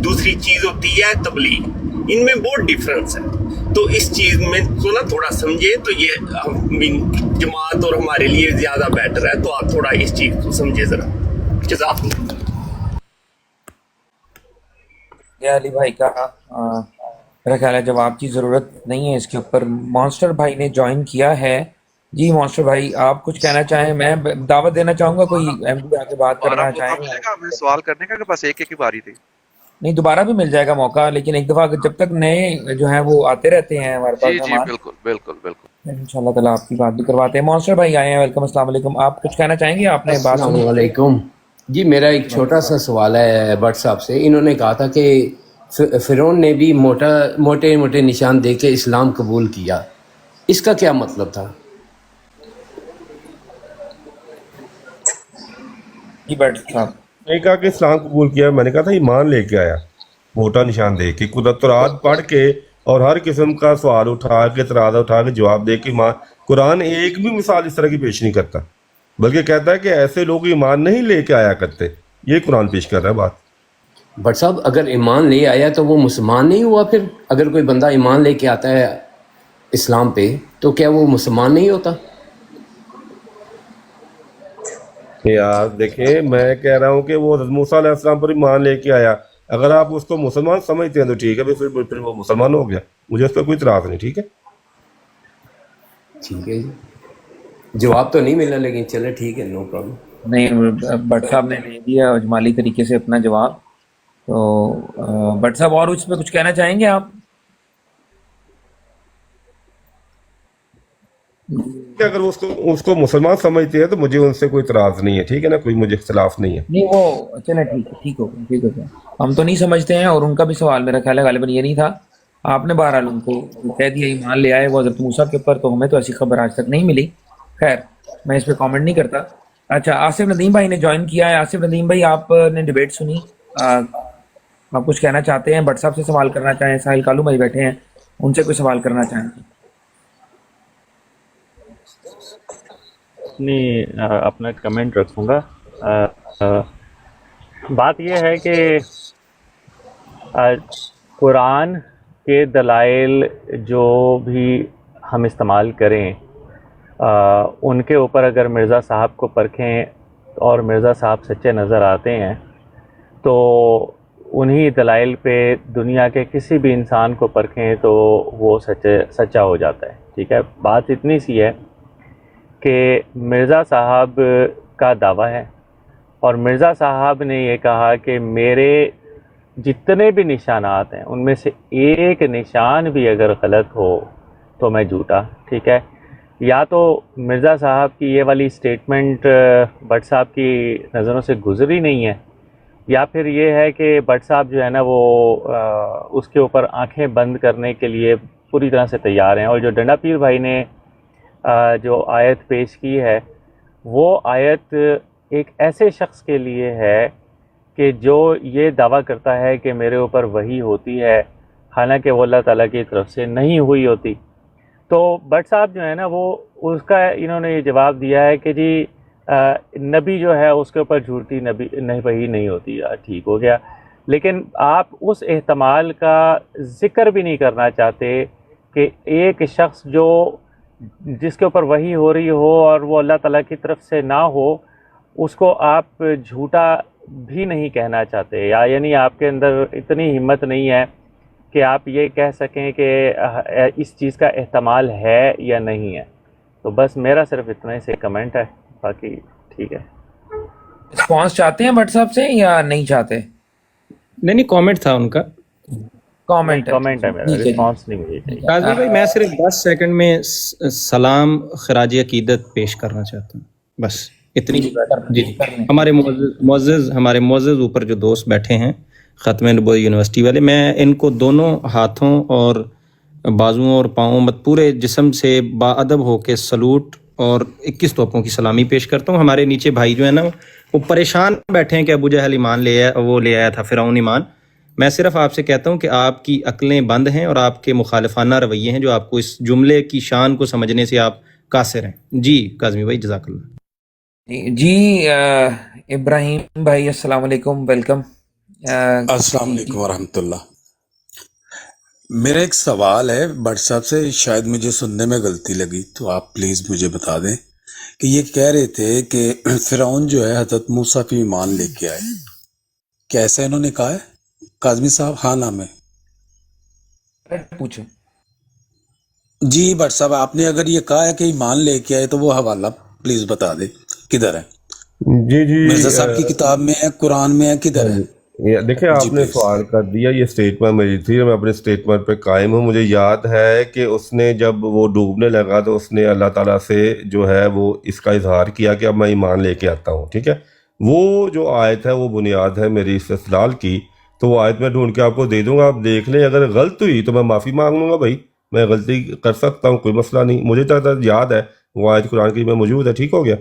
دوسری چیز ہوتی ہے تبلیغ، ان میں بہت ڈفرنس ہے، تو اس چیز میں تو نا تھوڑا سمجھے تو یہ جماعت اور ہمارے لیے زیادہ بیٹر ہے، تو آپ تھوڑا اس چیز کو سمجھے ذرا۔ جزاک اللہ۔ یہ علی بھائی کا میرا خیال ہے جواب کی ضرورت نہیں ہے اس کے اوپر۔ مانسٹر بھائی نے جوائن کیا ہے۔ جی مانسٹر بھائی آپ کچھ کہنا چاہیں؟ میں دعوت دینا چاہوں گا، کوئی ایم ڈی آ کے بات دوبارہ کرنا موقع چاہیں؟ ملے گا ہمیں سوال کرنے کا کہ بس ایک ہی باری تھی؟ نہیں، دوبارہ بھی مل جائے گا موقع، لیکن ایک دفعہ جب تک نئے جو ہیں وہ آتے رہتے ہیں ہمارے پاس جی جی مہمان، بالکل بالکل بالکل۔ ان شاء اللہ تعالیٰ آپ کی بات بھی کرواتے ہیں۔ مانسٹر بھائی آئے ہیں، ویلکم، السلام علیکم۔ آپ کچھ کہنا چاہیں گے؟ آپ نے بات السلام سنی؟ علیکم جی، میرا ایک چھوٹا سا سوال ہے بٹ صاحب سے۔ انہوں نے کہا تھا کہ فرعون نے بھی موٹے موٹے نشان دے کے اسلام قبول کیا، اس کا کیا مطلب تھا؟ جی بٹ صاحب۔ میں نے کہا کہ اسلام قبول کیا، میں نے کہا تھا ایمان لے کے آیا، موٹا نشان دے کے، قرآن پڑھ کے اور ہر قسم کا سوال اٹھا کے، ترازہ اٹھا کے جواب دے کے ایمان، قرآن ایک بھی مثال اس طرح کی پیش نہیں کرتا، بلکہ کہتا ہے کہ ایسے لوگ ایمان نہیں لے کے آیا کرتے، یہ قرآن پیش کر رہا ہے بات۔ بٹ صاحب اگر ایمان لے آیا تو وہ مسلمان نہیں ہوا؟ پھر اگر کوئی بندہ ایمان لے کے آتا ہے اسلام پہ تو کیا وہ مسلمان نہیں ہوتا؟ یار دیکھیں، میں کہہ رہا ہوں کہ وہ حضرت موسیٰ علیہ السلام پر ایمان لے کے آیا، اگر آپ اس کو مسلمان سمجھتے ہیں تو ٹھیک ہے، پھر وہ مسلمان ہو گیا، مجھے اس پہ کوئی اعتراض نہیں، ٹھیک ہے؟ ٹھیک ہے جی، جواب تو نہیں ملا لیکن چلے ٹھیک ہے، نو پرابلم۔ نہیں، بٹ صاحب نے دے دیا اجمالی طریقے سے اپنا جواب، تو بٹ صاحب اور اس پہ کچھ کہنا چاہیں گے آپ؟ کہ اگر اس کو مسلمان سمجھتے ہیں تو مجھے ان سے کوئی اعتراض نہیں ہے، ٹھیک ہے نا، کوئی مجھے اختلاف نہیں ہے۔ نہیں وہ چلیں ٹھیک ہو گیا، ہم تو نہیں سمجھتے ہیں، اور ان کا بھی سوال میرا خیال ہے غالباً یہ نہیں تھا، آپ نے بہرحال ان کو کہہ دیا ایمان لے آئے وہ حضرت موسیٰ کے اوپر، تو ہمیں تو ایسی خبر آج تک نہیں ملی۔ خیر میں اس پہ کامنٹ نہیں کرتا۔ اچھا، آصف ندیم بھائی نے جوائن کیا ہے۔ آصف ندیم بھائی آپ نے ڈیبیٹ سنی، آپ کچھ کہنا چاہتے ہیں؟ بٹ صاحب سے سوال کرنا چاہیں؟ ساحل کالو بھائی بیٹھے ہیں، ان سے کوئی سوال کرنا چاہیں؟ اپنا کمنٹ رکھوں گا۔ بات یہ ہے کہ قرآن کے دلائل جو بھی ہم استعمال کریں ان کے اوپر اگر مرزا صاحب کو پرکھیں اور مرزا صاحب سچے نظر آتے ہیں تو انہی دلائل پہ دنیا کے کسی بھی انسان کو پرکھیں تو وہ سچا ہو جاتا ہے. ٹھیک ہے, بات اتنی سی ہے کہ مرزا صاحب کا دعویٰ ہے اور مرزا صاحب نے یہ کہا کہ میرے جتنے بھی نشانات ہیں ان میں سے ایک نشان بھی اگر غلط ہو تو میں جھوٹا. ٹھیک ہے, یا تو مرزا صاحب کی یہ والی سٹیٹمنٹ بٹ صاحب کی نظروں سے گزری نہیں ہے, یا پھر یہ ہے کہ بٹ صاحب جو ہے نا وہ اس کے اوپر آنکھیں بند کرنے کے لیے پوری طرح سے تیار ہیں. اور جو ڈنڈا پیر بھائی نے جو آیت پیش کی ہے وہ آیت ایک ایسے شخص کے لیے ہے کہ جو یہ دعویٰ کرتا ہے کہ میرے اوپر وحی ہوتی ہے حالانکہ وہ اللہ تعالیٰ کی طرف سے نہیں ہوئی ہوتی. تو بٹ صاحب جو ہے نا وہ اس کا انہوں نے یہ جواب دیا ہے کہ جی نبی جو ہے اس کے اوپر جھوٹی نبی نہیں وحی نہیں ہوتی. ٹھیک ہو گیا, لیکن آپ اس احتمال کا ذکر بھی نہیں کرنا چاہتے کہ ایک شخص جو جس کے اوپر وحی ہو رہی ہو اور وہ اللہ تعالیٰ کی طرف سے نہ ہو اس کو آپ جھوٹا بھی نہیں کہنا چاہتے, یا یعنی آپ کے اندر اتنی ہمت نہیں ہے کہ آپ یہ کہہ سکیں کہ اس چیز کا احتمال ہے یا نہیں ہے. تو بس میرا صرف اتنا سے کمنٹ ہے, باقی ٹھیک ہے. رسپانس چاہتے ہیں بٹ صاحب سے یا نہیں چاہتے؟ نہیں کامنٹ تھا ان کا. کامنٹ ہے میرا, رسپانس نہیں مجھے چاہیے. قاضی بھائی میں صرف 10 سیکنڈ میں سلام خراج عقیدت پیش کرنا چاہتا ہوں, بس اتنی. جی ہمارے معزز اوپر جو دوست بیٹھے ہیں ختم نبوت یونیورسٹی والے, میں ان کو دونوں ہاتھوں اور بازوؤں اور پاؤں پورے جسم سے باادب ہو کے سلوٹ اور 21 توپوں کی سلامی پیش کرتا ہوں. ہمارے نیچے بھائی جو ہے نا وہ پریشان بیٹھے ہیں کہ ابو جہل ایمان لے آیا تھا, فرعون ایمان. میں صرف آپ سے کہتا ہوں کہ آپ کی عقلیں بند ہیں اور آپ کے مخالفانہ رویے ہیں جو آپ کو اس جملے کی شان کو سمجھنے سے آپ قاصر ہیں. جی کاظمی بھائی جزاک اللہ. جی ابراہیم بھائی السلام علیکم, ویلکم. السلام علیکم ورحمۃ اللہ. میرا ایک سوال ہے بٹ صاحب سے, شاید مجھے سننے میں غلطی لگی تو آپ پلیز مجھے بتا دیں کہ یہ کہہ رہے تھے کہ فرعون جو ہے حضرت موسیٰ پہ ایمان لے کے آئے, کیسے انہوں نے کہا ہے کاظمی صاحب؟ ہاں نام ہے پوچھیں. جی بٹ صاحب آپ نے اگر یہ کہا ہے کہ ایمان لے کے آئے تو وہ حوالہ پلیز بتا دیں کدھر ہے. جی مرزا صاحب کی کتاب میں ہے, قرآن میں ہے, کدھر ہے؟ دیکھیں آپ نے سوال کر دیا, یہ سٹیٹمنٹ میری تھی, میں اپنے سٹیٹمنٹ پہ قائم ہوں. مجھے یاد ہے کہ اس نے جب وہ ڈوبنے لگا تو اس نے اللہ تعالیٰ سے جو ہے وہ اس کا اظہار کیا کہ اب میں ایمان لے کے آتا ہوں. ٹھیک ہے, وہ جو آیت ہے وہ بنیاد ہے میری استدلال کی, تو وہ آیت میں ڈھونڈ کے آپ کو دے دوں گا, آپ دیکھ لیں. اگر غلط ہوئی تو میں معافی مانگ لوں گا بھائی, میں غلطی کر سکتا ہوں, کوئی مسئلہ نہیں. مجھے تو یاد ہے وہ آیت قرآن کی میں موجود ہے. ٹھیک ہو گیا.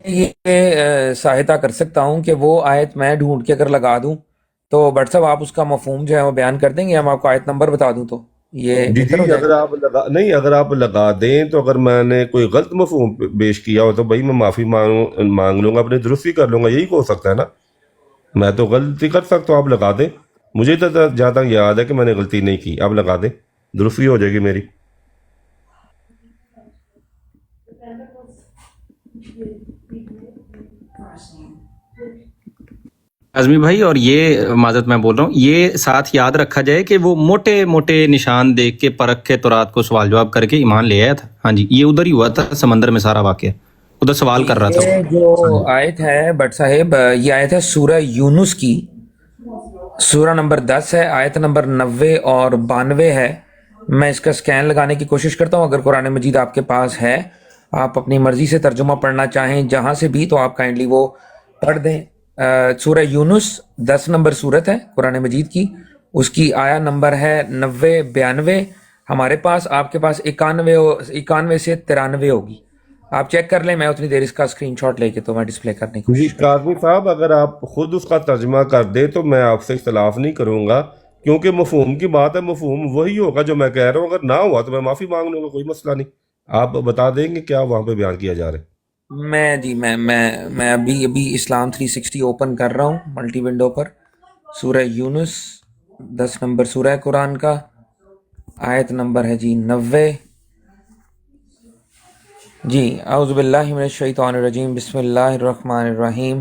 یہ سہایتا کر سکتا ہوں کہ وہ آیت میں ڈھونڈ کے اگر لگا دوں تو بٹ صاحب آپ اس کا مفہوم جو ہے وہ بیان کر دیں گے, ہم آپ کو آیت نمبر بتا دوں تو یہ جی اگر آپ لگا دیں تو اگر میں نے کوئی غلط مفہوم پیش کیا ہو تو بھائی میں معافی مانگ لوں گا, اپنی درستی کر لوں گا. یہی ہو سکتا ہے نا, میں تو غلطی کر سکتا ہوں, آپ لگا دیں. مجھے تو جہاں تک یاد ہے کہ میں نے غلطی نہیں کی, آپ لگا دیں, درستی ہو جائے گی میری. اعظمی بھائی, اور یہ معذرت میں بول رہا ہوں, یہ ساتھ یاد رکھا جائے کہ وہ موٹے موٹے نشان دیکھ کے پرکھ کے تورات کو سوال جواب کر کے ایمان لے آیا تھا. ہاں جی, یہ ادھر ہی ہوا تھا سمندر میں سارا واقعہ, ادھر سوال کر رہا تھا. یہ جو آیت ہے بٹ صاحب, یہ آیت ہے سورہ یونس کی, سورہ نمبر 10 ہے, آیت نمبر 90 اور 92 ہے. میں اس کا سکین لگانے کی کوشش کرتا ہوں, اگر قرآن مجید آپ کے پاس ہے, آپ اپنی مرضی سے ترجمہ پڑھنا چاہیں جہاں سے بھی, تو آپ کائنڈلی وہ پڑھ دیں. سورہ یونس 10 نمبر صورت ہے قرآن مجید کی, اس کی آیا نمبر ہے 90-92 ہمارے پاس, آپ کے پاس 91 سے 93 ہوگی. آپ چیک کر لیں, میں اتنی دیر اس کا اسکرین شاٹ لے کے تو میں ڈسپلے کرنے کی کوشش کروں. کاظمی صاحب اگر آپ خود اس کا ترجمہ کر دیں تو میں آپ سے اختلاف نہیں کروں گا, کیونکہ مفہوم کی بات ہے, مفہوم وہی ہوگا جو میں کہہ رہا ہوں. اگر نہ ہوا تو میں معافی مانگ لوں گا, کوئی مسئلہ نہیں. آپ بتا دیں گے کیا وہاں پہ بیان کیا جا رہا ہے. میں ابھی اسلام 360 اوپن کر رہا ہوں ملٹی ونڈو پر. سورہ یونس 10 نمبر سورہ ہے قرآن کا, آیت نمبر ہے جی 90. جی اعوذ باللہ من الشیطان الرجیم, بسم اللہ الرحمن الرحیم.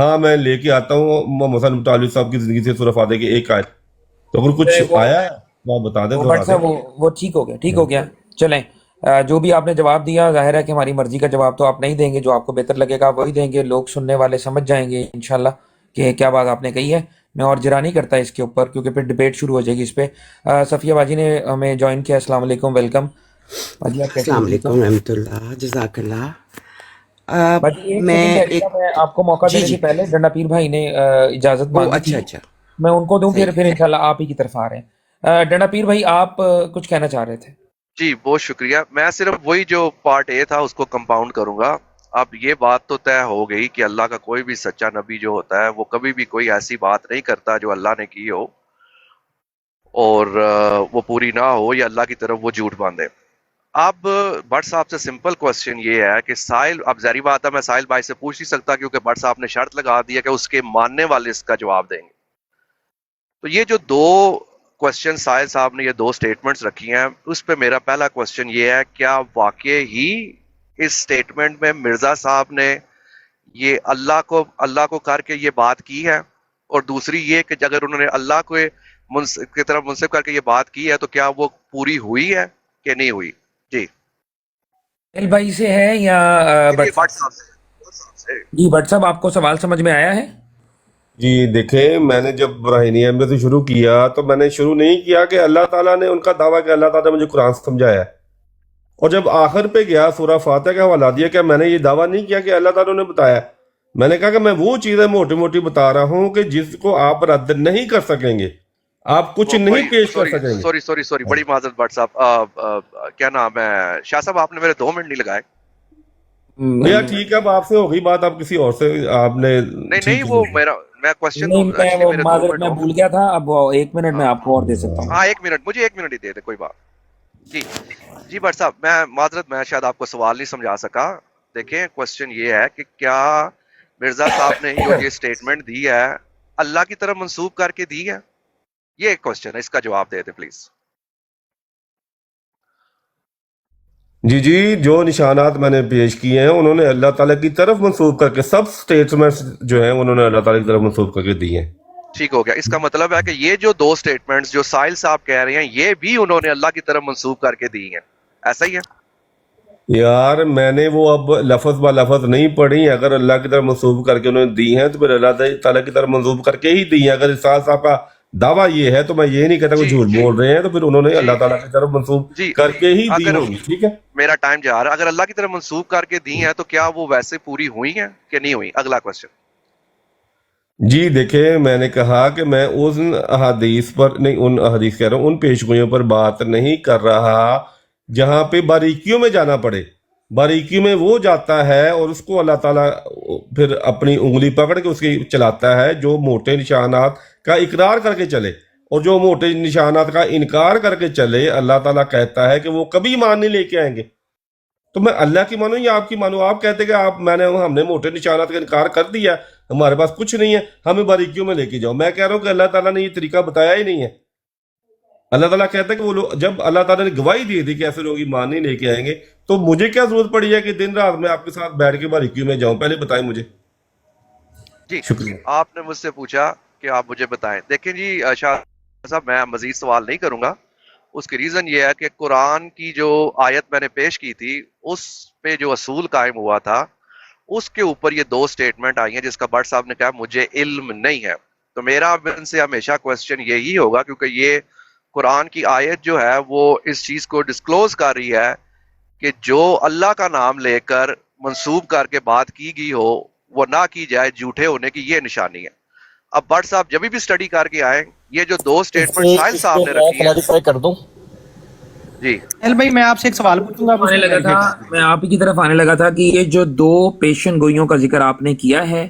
ہاں میں لے کے آتا ہوں محمد حسن متعلی صاحب کی زندگی سے سورہ فاتحہ کی ایک آیت، تو اگر کچھ آیا ہے تو آپ بتا دیں وہ دہرا بٹ دیں۔ صاحب وہ ٹھیک ہو گیا، ٹھیک ہو گیا، چلیں جو بھی آپ نے جواب دیا ظاہر ہے کہ ہماری مرضی کا جواب تو آپ نہیں دیں گے، جو آپ کو بہتر لگے گا آپ وہی دیں گے، لوگ سننے والے سمجھ جائیں گے انشاءاللہ کہ کیا بات آپ نے کہی ہے۔ میں اور جرا نہیں کرتا اس کے اوپر کیونکہ پھر ڈبیٹ شروع ہو جائے گی اس پہ۔ صفیہ باجی نے ہمیں جوائن کیا، السلام علیکم، ویلکم باجی، آپ کیسے السلام ہیں؟ ٹھیک ہو علیکم ورحمۃ اللہ، جزاک اللہ۔ باجی ایک میں سیکنڈ ٹھہریے ایک گا، میں آپ کو موقع جی دینے جی سے پہلے ڈنڈا پیر بھائی نے اجازت او مانگی اچھا تھی، اچھا، میں ان کو دوں، صحیح پھر انشاءاللہ آپ ہی کی طرف آ رہے ہیں۔ ڈنڈا پیر بھائی آپ کچھ کہنا چاہ رہے تھے؟ جی بہت شکریہ، میں صرف وہی جو پارٹ اے تھا اس کو کمپاؤنڈ کروں گا۔ اب یہ بات تو طے ہو گئی کہ اللہ کا کوئی بھی سچا نبی جو ہوتا ہے وہ کبھی بھی کوئی ایسی بات نہیں کرتا جو اللہ نے کی ہو اور وہ پوری نہ ہو یا اللہ کی طرف وہ جھوٹ باندھے۔ اب بٹ صاحب سے سمپل کوسچن یہ ہے کہ ساحل، اب ظاہری بات ہے میں ساحل بھائی سے پوچھ نہیں سکتا کیونکہ بٹ صاحب نے شرط لگا دی ہے کہ اس کے ماننے والے اس کا جواب دیں گے۔ تو یہ جو دو کوسچن ساحل صاحب نے یہ دو سٹیٹمنٹس رکھی ہیں، اس پہ میرا پہلا کوسچن یہ ہے کیا واقع ہی اس سٹیٹمنٹ میں مرزا صاحب نے یہ اللہ کو کر کے یہ بات کی ہے، اور دوسری یہ کہ اگر انہوں نے اللہ کو کی طرف منسب کر کے یہ بات کی ہے تو کیا وہ پوری ہوئی ہے کہ نہیں ہوئی؟ جی سہیل بھائی سے ہے یا بٹ بٹ صاحب؟ صاحب سے جی بٹ صاحب آپ کو سوال سمجھ میں آیا ہے؟ جی دیکھیں، میں نے جب براہینی احمد سے شروع کیا تو میں نے شروع نہیں کیا کہ اللہ تعالیٰ نے ان کا دعویٰ کہ اللہ تعالیٰ نے مجھے قرآن سمجھایا ہے، اور جب آخر پہ گیا سورہ فاتحہ کا حوالہ دیا کہ میں نے یہ دعویٰ نہیں کیا کہ اللہ تعالیٰ نے بتایا، میں نے کہا کہ میں وہ چیزیں موٹی موٹی بتا رہا ہوں کہ جس کو آپ رد نہیں کر سکیں گے، آپ کچھ نہیں پیش کر سکیں گے۔ سوری بڑی معذرت بٹ صاحب، کیا نام ہے شاہ صاحب، آپ نے میرے 2 منٹ نہیں لگائے۔ بھیا ٹھیک ہے، اب آپ سے ہو گئی بات، آپ کسی اور سے آپ نے نہیں وہ میں کوسچن تو نہیں میں ایکچولی وہ میرے 2 معذرت منٹ میں ہو بھول گیا تھا، اب 1 منٹ میں آپ کو اور دے سکتا ہوں۔ ہاں 1 منٹ، مجھے 1 منٹ ہی دے دے، کوئی بات۔ جی بٹ صاحب میں معذرت، میں شاید آپ کو سوال نہیں سمجھا سکا۔ دیکھیں کوسچن یہ ہے کہ کیا مرزا صاحب نے یہ سٹیٹمنٹ دی ہے اللہ کی طرف منسوب کر کے دی ہے؟ یہ ایک کوسچن ہے، اس کا جواب دے دیں پلیز۔ جی جو نشانات میں نے پیش کیے ہیں انہوں نے اللہ تعالیٰ کی طرف منسوب کر کے، سب سٹیٹمنٹس جو ہیں انہوں نے اللہ تعالیٰ کی طرف منسوب کر کے دی ہیں۔ ٹھیک ہو گیا، اس کا مطلب ہے کہ یہ جو 2 سٹیٹمنٹس جو ساحل صاحب کہہ رہے ہیں یہ بھی انہوں نے اللہ کی طرف منسوب کر کے دی ہیں، ایسا ہی ہے؟ یار میں نے وہ اب لفظ با لفظ نہیں پڑھی، اگر اللہ کی طرف منسوب کر کے انہوں نے دی ہیں تو پھر اللہ تعالیٰ کی طرف منسوب کر کے ہی دی ہیں۔ اگر اسحاق صاحب کا دعویٰ یہ ہے تو میں یہ نہیں کہتا کہ جھوٹ بول رہے ہیں، تو پھر انہوں نے اللہ تعالیٰ کی طرف منسوب کر کے ہی دی ہوگی۔ ٹھیک ہے، میرا ٹائم جا رہا ہے، اگر اللہ کی طرف منسوب کر کے دی ہیں تو کیا وہ ویسے پوری ہوئی ہیں کہ نہیں ہوئی؟ اگلا کوسچن۔ جی دیکھیں، میں نے کہا کہ میں ان احادیث پر نہیں، ان احادیث کہہ رہا ہوں، ان پیشگوئیوں پر بات نہیں کر رہا جہاں پہ باریکیوں میں جانا پڑے۔ باریکیوں میں وہ جاتا ہے اور اس کو اللہ تعالیٰ پھر اپنی انگلی پکڑ کے اس کی چلاتا ہے، جو موٹے نشانات کا اقرار کر کے چلے، اور جو موٹے نشانات کا انکار کر کے چلے اللہ تعالیٰ کہتا ہے کہ وہ کبھی ایمان نہیں لے کے آئیں گے۔ تو میں اللہ کی مانوں یا آپ کی مانوں؟ آپ کہتے کہ ہم نے موٹے نشانات کا انکار کر دیا، ہمارے پاس کچھ نہیں ہے، ہمیں باریکیوں میں لے کے جاؤ۔ میں کہہ رہا ہوں کہ اللہ تعالیٰ نے یہ طریقہ بتایا ہی نہیں ہے۔ اللہ تعالیٰ کہتا ہے کہ وہ لوگ، جب اللہ تعالیٰ نے گواہی دی تھی کہ ایسے لوگ ایمان نہیں لے کے آئیں گے، تو مجھے کیا ضرورت پڑی ہے کہ دن رات میں آپ کے ساتھ بیٹھ کے باریکیوں میں جاؤں؟ پہلے بتائیں مجھے۔ جی شکریہ۔ آپ نے مجھ سے پوچھا کہ آپ مجھے بتائیں۔ دیکھیں جی شاہ صاحب، میں مزید سوال نہیں کروں گا، اس کی ریزن یہ ہے کہ قرآن کی جو آیت میں نے پیش کی تھی اس پہ جو اصول قائم ہوا تھا اس کے اوپر یہ 2 سٹیٹمنٹ آئی ہیں جس کا بٹ صاحب نے کہا مجھے علم نہیں ہے۔ تو میرا ان سے ہمیشہ کوسچن یہی ہوگا، کیونکہ یہ قرآن کی آیت جو ہے وہ اس چیز کو ڈسکلوز کر رہی ہے کہ جو اللہ کا نام لے کر منسوب کر کے بات کی گئی ہو وہ نہ کی جائے، جھوٹے ہونے کی یہ نشانی ہے۔ اب بٹ صاحب جب بھی اسٹڈی کر کے آئیں، یہ جو 2 سٹیٹمنٹ ساحل صاحب نے رکھی ہیں، کر دوں جی سہیل بھائی میں آپ سے ایک سوال پوچھوں گا، آنے لگا تھا، میں آپ ہی کی طرف آنے لگا تھا کہ یہ جو 2 پیشن گوئیوں کا ذکر آپ نے کیا ہے،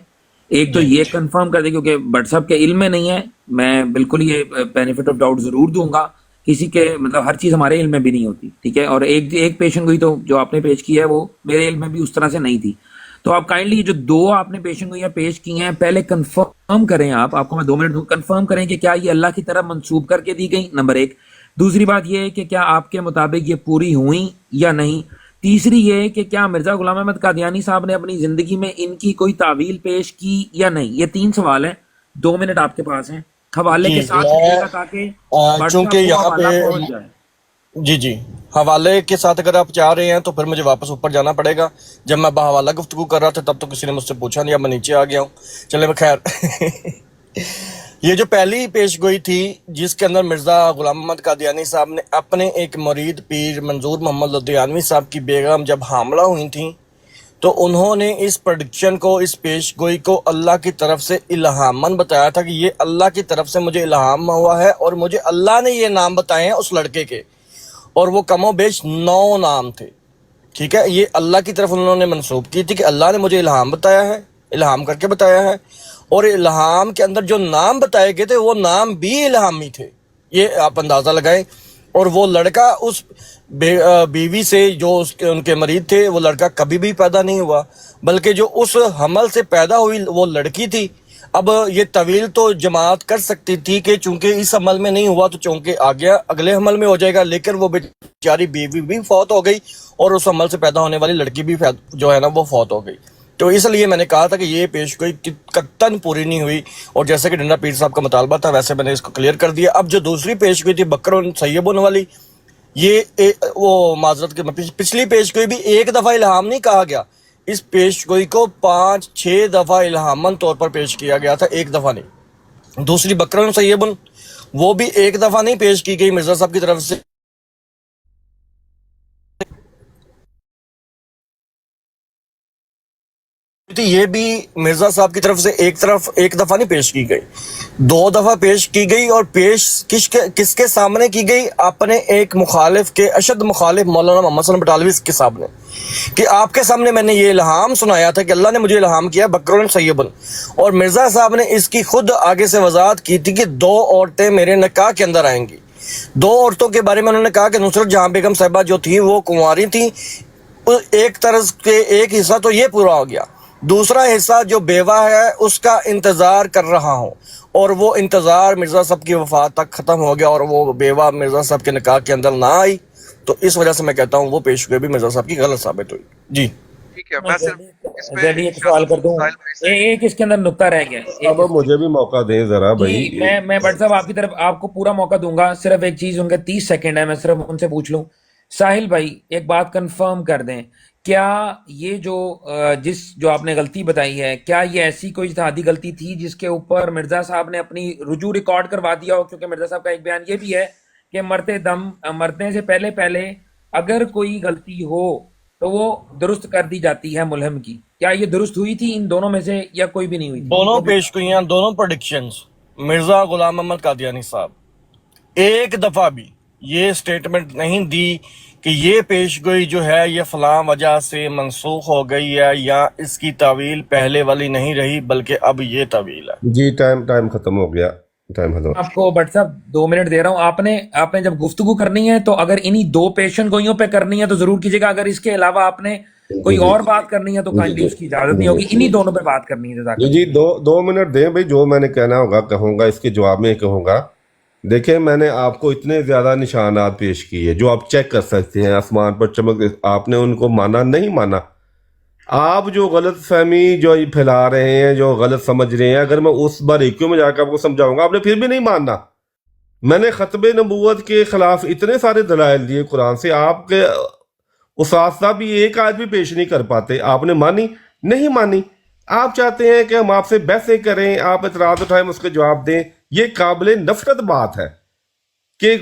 ایک تو یہ کنفرم کر دے کیونکہ بٹ صاحب کے علم میں نہیں ہے، میں بالکل یہ بینیفٹ آف ڈاؤٹ ضرور دوں گا، کسی کے مطلب ہر چیز ہمارے علم میں بھی نہیں ہوتی، ٹھیک ہے، اور ایک پیشن گوئی تو جو آپ نے پیش کی ہے وہ میرے علم میں بھی اس طرح سے نہیں تھی۔ تو آپ کائنڈلی یہ جو 2 آپ نے پیشن گوئیاں پیش کی ہیں پہلے کنفرم کریں، آپ کو میں 2 منٹ دوں، کنفرم کریں کہ کیا یہ اللہ کی طرف منسوب کر کے دی گئی، نمبر 1۔ دوسری بات یہ ہے کہ کیا آپ کے مطابق یہ پوری ہوئیں یا نہیں۔ تیسری یہ کہ کیا مرزا غلام احمد قادیانی صاحب نے اپنی زندگی میں ان کی کوئی تعویل پیش کی یا نہیں؟ یہ 3 سوال ہیں، 2 منٹ آپ کے پاس ہیں، حوالے کے ساتھ کیجیے گا تاکہ چونکہ یہاں پہ جی حوالے کے ساتھ اگر آپ چاہ رہے ہیں تو پھر مجھے واپس اوپر جانا پڑے گا. جب میں بحوالہ گفتگو کر رہا تھا تب تو کسی نے مجھ سے پوچھا نہیں، اب میں نیچے آ گیا ہوں. چلے خیر یہ جو پہلی پیش گوئی تھی جس کے اندر مرزا غلام احمد قادیانی صاحب نے اپنے ایک مرید پیر منظور محمد لدھیانوی صاحب کی بیگم جب حاملہ ہوئی تھیں تو انہوں نے اس پریڈکشن کو، اس پیش گوئی کو اللہ کی طرف سے الہاماً بتایا تھا کہ یہ اللہ کی طرف سے مجھے الہام ہوا ہے، اور مجھے اللہ نے یہ نام بتائے ہیں اس لڑکے کے، اور وہ کم و بیش 9 نام تھے. ٹھیک ہے، یہ اللہ کی طرف انہوں نے منسوب کی تھی کہ اللہ نے مجھے الہام بتایا ہے، الہام کر کے بتایا ہے، اور الہام کے اندر جو نام بتائے گئے تھے وہ نام بھی الہامی تھے. یہ آپ اندازہ لگائیں. اور وہ لڑکا اس بیوی سے جو ان کے مرید تھے، وہ لڑکا کبھی بھی پیدا نہیں ہوا، بلکہ جو اس حمل سے پیدا ہوئی وہ لڑکی تھی. اب یہ طویل تو جماعت کر سکتی تھی کہ چونکہ اس عمل میں نہیں ہوا تو چونکہ آ گیا اگلے عمل میں ہو جائے گا، لیکن وہ بیچاری بیوی بھی فوت ہو گئی اور اس عمل سے پیدا ہونے والی لڑکی بھی جو ہے نا وہ فوت ہو گئی. تو اس لیے میں نے کہا تھا کہ یہ پیش گوئی قطعاً پوری نہیں ہوئی، اور جیسے کہ ڈنڈا پیر صاحب کا مطالبہ تھا ویسے میں نے اس کو کلیئر کر دیا. اب جو دوسری پیش گوئی تھی بکر سیبن والی، یہ وہ معذرت کے پچھلی پیش گوئی بھی ایک دفعہ الہام نہیں کہا گیا، اس پیش گوئی کو 5-6 دفعہ الہاماً طور پر پیش کیا گیا تھا، ایک دفعہ نہیں. دوسری بکر سیبن وہ بھی ایک دفعہ نہیں پیش کی گئی مرزا صاحب کی طرف سے، یہ بھی مرزا صاحب کی طرف سے ایک دفعہ نہیں پیش کی گئی، 2 دفعہ پیش کی گئی. اور پیش کس کے سامنے کی گئی؟ اپنے ایک مخالف کے، اشد مخالف مولانا محمد صلی بٹالوی کے سامنے، کہ آپ کے سامنے میں نے یہ الہام سنایا تھا کہ اللہ نے مجھے الہام کیا بکر سیبن. اور مرزا صاحب نے اس کی خود آگے سے وضاحت کی تھی کہ 2 عورتیں میرے نکاح کے اندر آئیں گی. 2 عورتوں کے بارے میں انہوں نے کہا کہ نصرت جہاں بیگم صاحبہ جو تھی وہ کنواری تھیں، ایک طرز کے ایک حصہ تو یہ پورا ہو گیا، دوسرا حصہ جو بیوہ ہے اس کا انتظار کر رہا ہوں، اور وہ انتظار مرزا صاحب کی وفات تک ختم ہو گیا اور وہ بیوہ مرزا صاحب کے نکاح کے اندر نہ آئی. تو اس وجہ سے میں کہتا ہوں وہ پیش گوئی بھی مرزا صاحب کی غلط ثابت ہوئی. جی ٹھیک ہے، میں صرف اس پہ ایک سوال کر دوں، ایک اس کے اندر نقطہ رہ گیا. اب مجھے بھی موقع دیں ذرا بھائی. میں بٹ صاحب آپ کی طرف آپ کو پورا موقع دوں گا، صرف ایک چیز، ان کے 30 سیکنڈ ہے، میں صرف ان سے پوچھ لوں. ساحل بھائی ایک بات کنفرم کر دیں، کیا یہ جو آپ نے غلطی بتائی ہے، کیا یہ ایسی کوئی اجتہادی غلطی تھی جس کے اوپر مرزا صاحب نے اپنی رجوع ریکارڈ کروا دیا ہو؟ کیونکہ مرزا صاحب کا ایک بیان یہ بھی ہے کہ مرنے سے پہلے اگر کوئی غلطی ہو تو وہ درست کر دی جاتی ہے ملہم کی. کیا یہ درست ہوئی تھی ان دونوں میں سے یا کوئی بھی نہیں ہوئی تھی؟ دونوں پیش گوئیاں، دونوں پریڈکشنز مرزا غلام احمد قادیانی صاحب ایک دفعہ بھی یہ سٹیٹمنٹ نہیں دی کہ یہ پیش گوئی جو ہے یہ فلاں وجہ سے منسوخ ہو گئی ہے یا اس کی تعویل پہلے والی نہیں رہی بلکہ اب یہ تعویل ہے. جی ٹائم ختم ہو گیا، ٹائم ختم. آپ کو بٹ صاحب 2 منٹ دے رہا ہوں. آپ نے جب گفتگو کرنی ہے تو اگر انہی 2 پیشن گوئیوں پہ کرنی ہے تو ضرور کیجیے گا، اگر اس کے علاوہ آپ نے کوئی اور بات کرنی ہے تو کائنڈلی اس کی اجازت نہیں ہوگی، انہی دونوں پہ بات کرنی ہے. جی 2 منٹ دیں بھائی، جو میں نے کہنا ہوگا کہوں گا، اس کے جواب میں کہوں گا. دیکھیں میں نے آپ کو اتنے زیادہ نشانات پیش کیے جو آپ چیک کر سکتے ہیں، آسمان پر چمک، آپ نے ان کو مانا نہیں مانا. آپ جو غلط فہمی جو پھیلا رہے ہیں، جو غلط سمجھ رہے ہیں، اگر میں اس باریکیوں میں جا کے آپ کو سمجھاؤں گا آپ نے پھر بھی نہیں ماننا. میں نے ختم نبوت کے خلاف اتنے سارے دلائل دیے قرآن سے، آپ کے اساتذہ بھی ایک آیت بھی پیش نہیں کر پاتے. آپ نے مانی نہیں مانی. آپ چاہتے ہیں کہ ہم آپ سے بحثیں کریں، آپ اعتراض اٹھائیں، اس کے جواب دیں. یہ قابل نفرت بات ہے کہ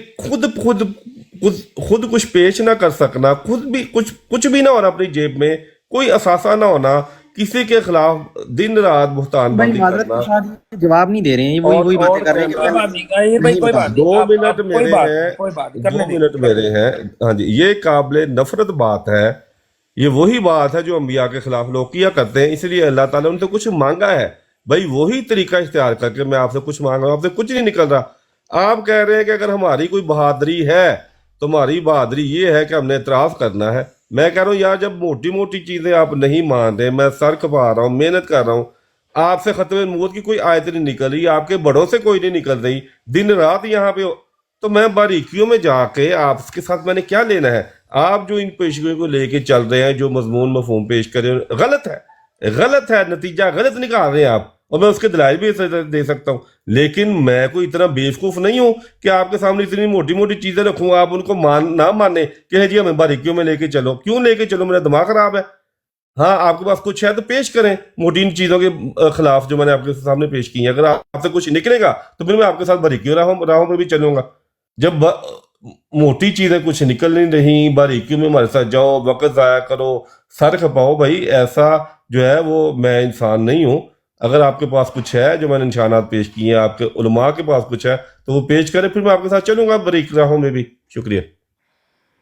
خود کچھ پیش نہ کر سکنا، خود بھی کچھ بھی نہ ہونا، اپنی جیب میں کوئی اثاثہ نہ ہونا، کسی کے خلاف دن رات بہتان بازی کرنا. جواب نہیں دے رہے ہیں، وہی باتیں کر رہے ہیں. 2 منٹ میرے ہیں. ہاں جی، یہ قابل نفرت بات ہے. یہ وہی بات ہے جو انبیاء کے خلاف لوگ کیا کرتے ہیں. اس لیے اللہ تعالیٰ نے ان سے کچھ مانگا ہے بھائی، وہی طریقہ اختیار کر کے میں آپ سے کچھ مانگ رہا ہوں، آپ سے کچھ نہیں نکل رہا. آپ کہہ رہے ہیں کہ اگر ہماری کوئی بہادری ہے تو ہماری بہادری یہ ہے کہ ہم نے اعتراف کرنا ہے. میں کہہ رہا ہوں یار، جب موٹی موٹی چیزیں آپ نہیں مان رہے، میں سر کھپا رہا ہوں، محنت کر رہا ہوں، آپ سے ختم نبوت کی کوئی آیت نہیں نکل رہی، آپ کے بڑوں سے کوئی نہیں نکل رہی، دن رات یہاں پہ تو میں باریکیوں میں جا کے آپ کے ساتھ میں نے کیا لینا ہے؟ آپ جو ان پیشگوئیوں کو لے کے چل رہے ہیں, جو مضمون مفہوم پیش کر رہے ہیں, غلط ہے, نتیجہ غلط نکال رہے ہیں آپ, اور میں اس کے دلائل بھی دے سکتا ہوں. لیکن میں کوئی اتنا بیوقوف نہیں ہوں کہ آپ کے سامنے اتنی موٹی موٹی چیزیں رکھوں, آپ ان کو نہ مانیں کہ جی ہمیں باریکیوں میں لے کے چلو. کیوں لے کے چلو؟ میرا دماغ خراب ہے. ہاں آپ کے پاس کچھ ہے تو پیش کریں موٹی ان چیزوں کے خلاف جو میں نے آپ کے سامنے پیش کی ہیں. اگر آپ سے کچھ نکلے گا تو پھر میں آپ کے ساتھ باریکیوں راہوں پہ بھی چلوں گا. جب موٹی چیزیں کچھ نکل نہیں رہی, باریکیوں میں ہمارے ساتھ جاؤ, وقت ضائع کرو, سر کھپاؤ, بھائی ایسا جو ہے وہ میں انسان نہیں ہوں. اگر آپ کے پاس کچھ ہے جو میں نے نشانات پیش کیے ہیں, آپ کے علماء کے پاس کچھ ہے تو وہ پیش کریں, پھر میں آپ کے ساتھ چلوں گا باریک راہوں میں بھی. شکریہ.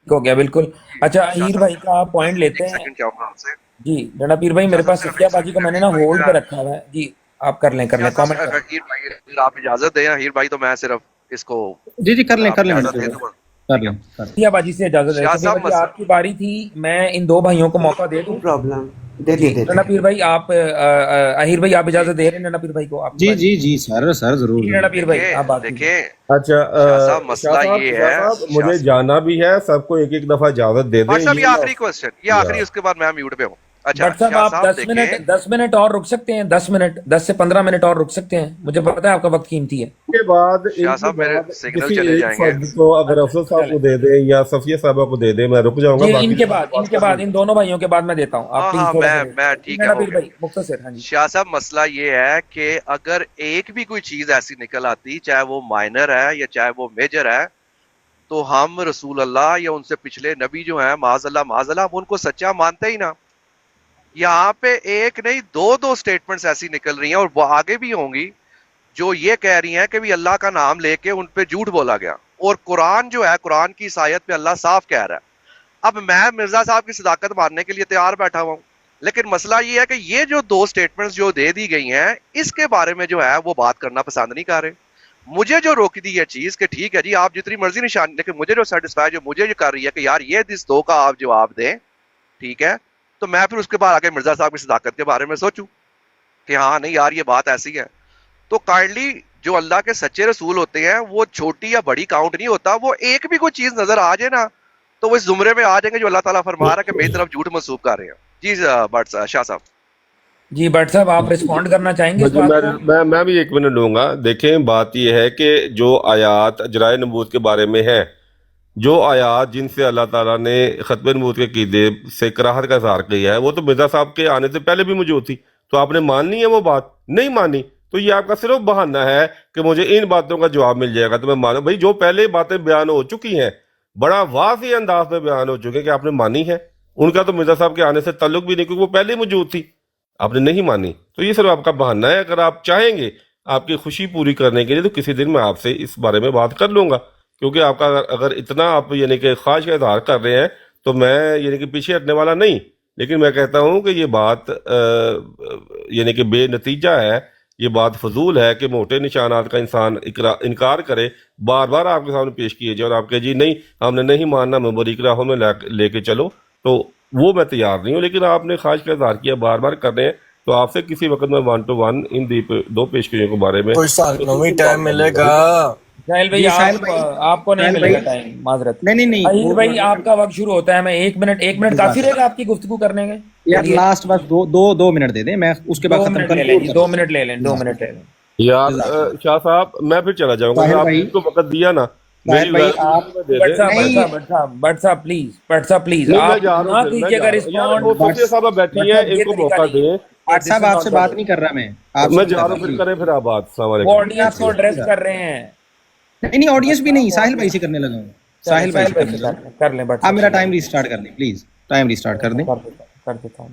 ہو گیا بالکل. اچھا اہیر بھائی کا آپ پوائنٹ لیتے ہیں. جی جناب پیر بھائی, میرے پاس صفیہ باجی کو میں نے نا ہولڈ پہ رکھا ہوا ہے. جی آپ کر لیں کامنٹ کریں. آپ اجازت دیں ہیر بھائی, تو میں صرف اس کو جی کر لیں صفیہ باجی سے اجازت ہے. صفیہ باجی آپ کی باری تھی, میں ان دو بھائیوں کو موقع دے دوں. پرابلم دے دے جناب پیر بھائی آپ, اہیر بھائی آپ اجازت دے رہے ہیں جناب پیر بھائی کو؟ جی سر ضرور. جناب پیر بھائی آپ بات دیکھیں. اچھا مسئلہ یہ ہے, مجھے جانا بھی ہے, سب کو ایک ایک دفعہ اجازت دے دیں. یہ آخری کوسچن, یہ آخری, اس کے بعد میں میوٹ پہ ہوں. اچھا بٹ صاحب آپ 10 منٹ اور رک سکتے ہیں, 10 سے 15 منٹ اور رک سکتے ہیں. مجھے پتا ہے آپ کا وقت قیمتی ہے. کے بعد سگنل چلے جائیں گے تو اگر افضل صاحب کو دے دیں یا صفیہ صاحبہ کو دے دیں, میں رک جاؤں گا. ان کے بعد ان دونوں بھائیوں کے بعد میں دیتا ہوں. میں ٹھیک ہے مختصر. شاہ صاحب, مسئلہ یہ ہے کہ اگر ایک بھی کوئی چیز ایسی نکل آتی, چاہے وہ مائنر ہے یا چاہے وہ میجر ہے, تو ہم رسول اللہ یا ان سے پچھلے نبی جو ہیں معاذ اللہ ہم ان کو سچا مانتے ہی نا. یہاں پہ ایک نہیں دو سٹیٹمنٹس ایسی نکل رہی ہیں, اور وہ آگے بھی ہوں گی, جو یہ کہہ رہی ہیں کہ بھی اللہ کا نام لے کے ان پہ جھوٹ بولا گیا. اور قرآن جو ہے, قرآن کی عیسائیت پہ اللہ صاف کہہ رہا ہے. اب میں مرزا صاحب کی صداقت ماننے کے لیے تیار بیٹھا ہوا ہوں, لیکن مسئلہ یہ ہے کہ یہ جو دو سٹیٹمنٹس جو دے دی گئی ہیں, اس کے بارے میں جو ہے وہ بات کرنا پسند نہیں کر رہے. مجھے جو روک دی ہے چیز کہ ٹھیک ہے جی آپ جتنی مرضی نشان, لیکن مجھے جو سیٹسفائی جو مجھے جو کر رہی ہے کہ یار یہ اس دو کا آپ جواب دیں, ٹھیک ہے, تو میں پھر اس کے بعد آگے مرزا صاحب کی صداقت کے بارے میں سوچوں کہ ہاں نہیں یار یہ بات ایسی ہے. تو کائنڈلی جو اللہ کے سچے رسول ہوتے ہیں وہ چھوٹی یا بڑی کاؤنٹ نہیں ہوتا, وہ ایک بھی کوئی چیز نظر آ جائے نا تو وہ اس زمرے میں آ جائیں گے جو اللہ تعالیٰ فرما رہا ہے کہ میری طرف جھوٹ منسوب کر رہے ہیں. جی بٹ شاہ صاحب. جی بٹ صاحب آپ ریسپونڈ کرنا چاہیں گے؟ میں بھی 1 منٹ لوں گا. دیکھیں بات یہ ہے کہ جو آیات اجرائے نبوت کے بارے میں ہیں, جو آیات جن سے اللہ تعالیٰ نے ختم نبوت کے عقیدے سے کراہت کا اظہار کیا ہے, وہ تو مرزا صاحب کے آنے سے پہلے بھی موجود تھی. تو آپ نے ماننی ہے, وہ بات نہیں مانی تو یہ آپ کا صرف بہانہ ہے کہ مجھے ان باتوں کا جواب مل جائے گا تو میں مانوں. بھائی جو پہلے باتیں بیان ہو چکی ہیں, بڑا واضح انداز میں بیان ہو چکے کہ آپ نے مانی ہے, ان کا تو مرزا صاحب کے آنے سے تعلق بھی نہیں, کیونکہ وہ پہلے موجود تھی, آپ نے نہیں مانی. تو یہ صرف آپ کا بہانہ ہے. اگر آپ چاہیں گے آپ کی خوشی پوری کرنے کے لیے تو کسی دن میں آپ سے اس بارے میں بات کر لوں گا, کیونکہ آپ کا اگر اتنا آپ یعنی کہ خواہش کا اظہار کر رہے ہیں تو میں یعنی کہ پیچھے ہٹنے والا نہیں. لیکن میں کہتا ہوں کہ یہ بات یعنی کہ بے نتیجہ ہے, یہ بات فضول ہے کہ موٹے نشانات کا انسان انکار کرے, بار بار آپ کے سامنے پیش کیے جائے اور آپ کہ جی نہیں ہم نے نہیں ماننا, میں باریک راہوں میں لے کے چلو, تو وہ میں تیار نہیں ہوں. لیکن آپ نے خواہش کا اظہار کیا, بار بار کر رہے ہیں, تو آپ سے کسی وقت میں 1 to 1 ان دو پیشکشوں کے بارے میں ٹائم ملے گا. ساحل بھائی آپ کو نہیں ملے گا ٹائم, معذرت. نہیں اہیر بھائی آپ کا وقت شروع ہوتا ہے, میں 1 منٹ کافی رہے گا آپ کی گفتگو کرنے کے؟ یار لاسٹ بس 2 منٹ دے دیں, میں اس کے بعد ختم کر لوں. 2 منٹ لے لیں. یار شاہ صاحب میں پھر چلا جاؤں گا, آپ کو وقت دیا نا. بٹ صاحب پلیز آپ نہ کیجیے گا رسپونڈ. صاحب بیٹھی ہیں, ان کو موقع دیں. صاحب آپ سے بات نہیں کر رہا میں جا رہا ہوں, پھر کریں پھر آپ بات. السلام علیکم. آڈینس کو ایڈریس کر رہے ہیں. نہیں آڈینس بھی نہیں, ساحل بھائی سے کرنے لگا ہوں. ساحل بھائی سے کر لیں. آپ میرا ٹائم ریسٹارٹ کر دیں پلیز, ٹائم ریسٹارٹ کر دیں. کر دیتا ہوں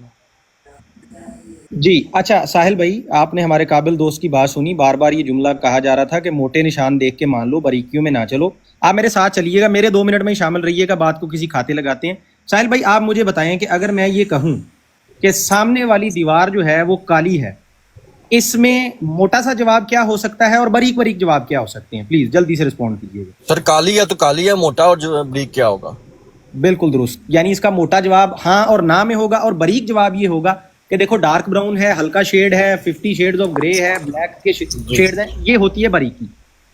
جی اچھا ساحل بھائی, آپ نے ہمارے قابل دوست کی بات سنی. بار بار یہ جملہ کہا جا رہا تھا کہ موٹے نشان دیکھ کے مان لو, باریکیوں میں نہ چلو. آپ میرے ساتھ چلیے گا, میرے 2 منٹ میں ہی شامل رہیے گا, بات کو کسی کھاتے لگاتے ہیں. ساحل بھائی آپ مجھے بتائیں کہ اگر میں یہ کہوں کہ سامنے والی دیوار جو ہے وہ کالی ہے, اس میں موٹا سا جواب کیا ہو سکتا ہے اور باریک جواب کیا ہو سکتے ہیں؟ پلیز جلدی سے رسپونڈ کیجیے گا. سر کالی ہے تو کالی ہے, موٹا اور باریک کیا ہوگا؟ بالکل درست, یعنی اس کا موٹا جواب ہاں اور نہ میں ہوگا, اور باریک جواب یہ ہوگا کہ دیکھو ڈارک براؤن ہے, ہلکا شیڈ ہے, 50 شیڈز آف گرے ہے, بلیک کے شیڈز ہیں, یہ ہوتی ہے باریکی.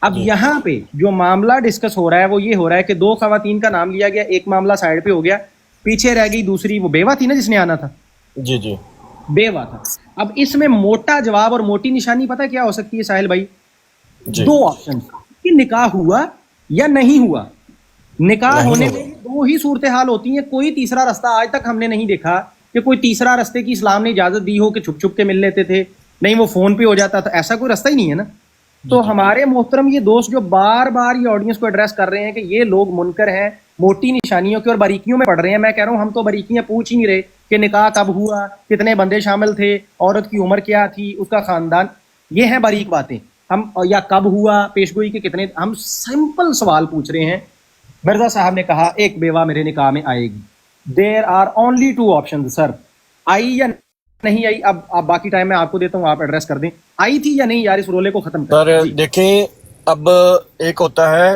اب یہاں پہ جو معاملہ ڈسکس ہو رہا ہے وہ یہ ہو رہا ہے کہ 2 خواتین کا نام لیا گیا, ایک معاملہ سائڈ پہ ہو گیا, پیچھے رہ گئی دوسری, وہ بیوہ تھی نا جس نے آنا تھا, جی جی بیوہ تھا. اب اس میں موٹا جواب اور موٹی نشانی پتہ کیا ہو سکتی ہے ساحل بھائی؟ جی 2 آپشن کہ نکاح ہوا یا نہیں ہوا. نکاح ہونے میں 2 ہی صورتحال ہوتی ہیں, کوئی تیسرا رستہ آج تک ہم نے نہیں دیکھا کہ کوئی تیسرا رستے کی اسلام نے اجازت دی ہو کہ چھپ چھپ کے مل لیتے تھے, نہیں وہ فون پہ ہو جاتا تھا, ایسا کوئی رستہ ہی نہیں ہے نا. تو ہمارے محترم یہ دوست جو بار بار یہ آڈینس کو ایڈریس کر رہے ہیں کہ یہ لوگ منکر ہیں, موٹی نشانیوں کی اور باریکیوں میں پڑھ رہے ہیں, میں کہہ رہا ہوں ہم تو باریکیاں پوچھ ہی نہیں رہے کہ نکاح کب ہوا, کتنے بندے شامل تھے, عورت کی عمر کیا تھی, اس کا خاندان, یہ ہیں باریک باتیں. ہم یا کب ہوا, پیشگوئی کے کتنے, ہم سمپل سوال پوچھ رہے ہیں. مرزا صاحب نے کہا ایک بیوہ میرے نکاح میں آئے گی. دیر آر اونلی 2 آپشن سر, آئی یا نہیں آئی. اب باقی ٹائم میں آپ کو دیتا ہوں, آپ ایڈریس کر دیں آئی تھی یا نہیں یار, اس رولے کو ختم کر. سر دیکھیں, اب ایک ہوتا ہے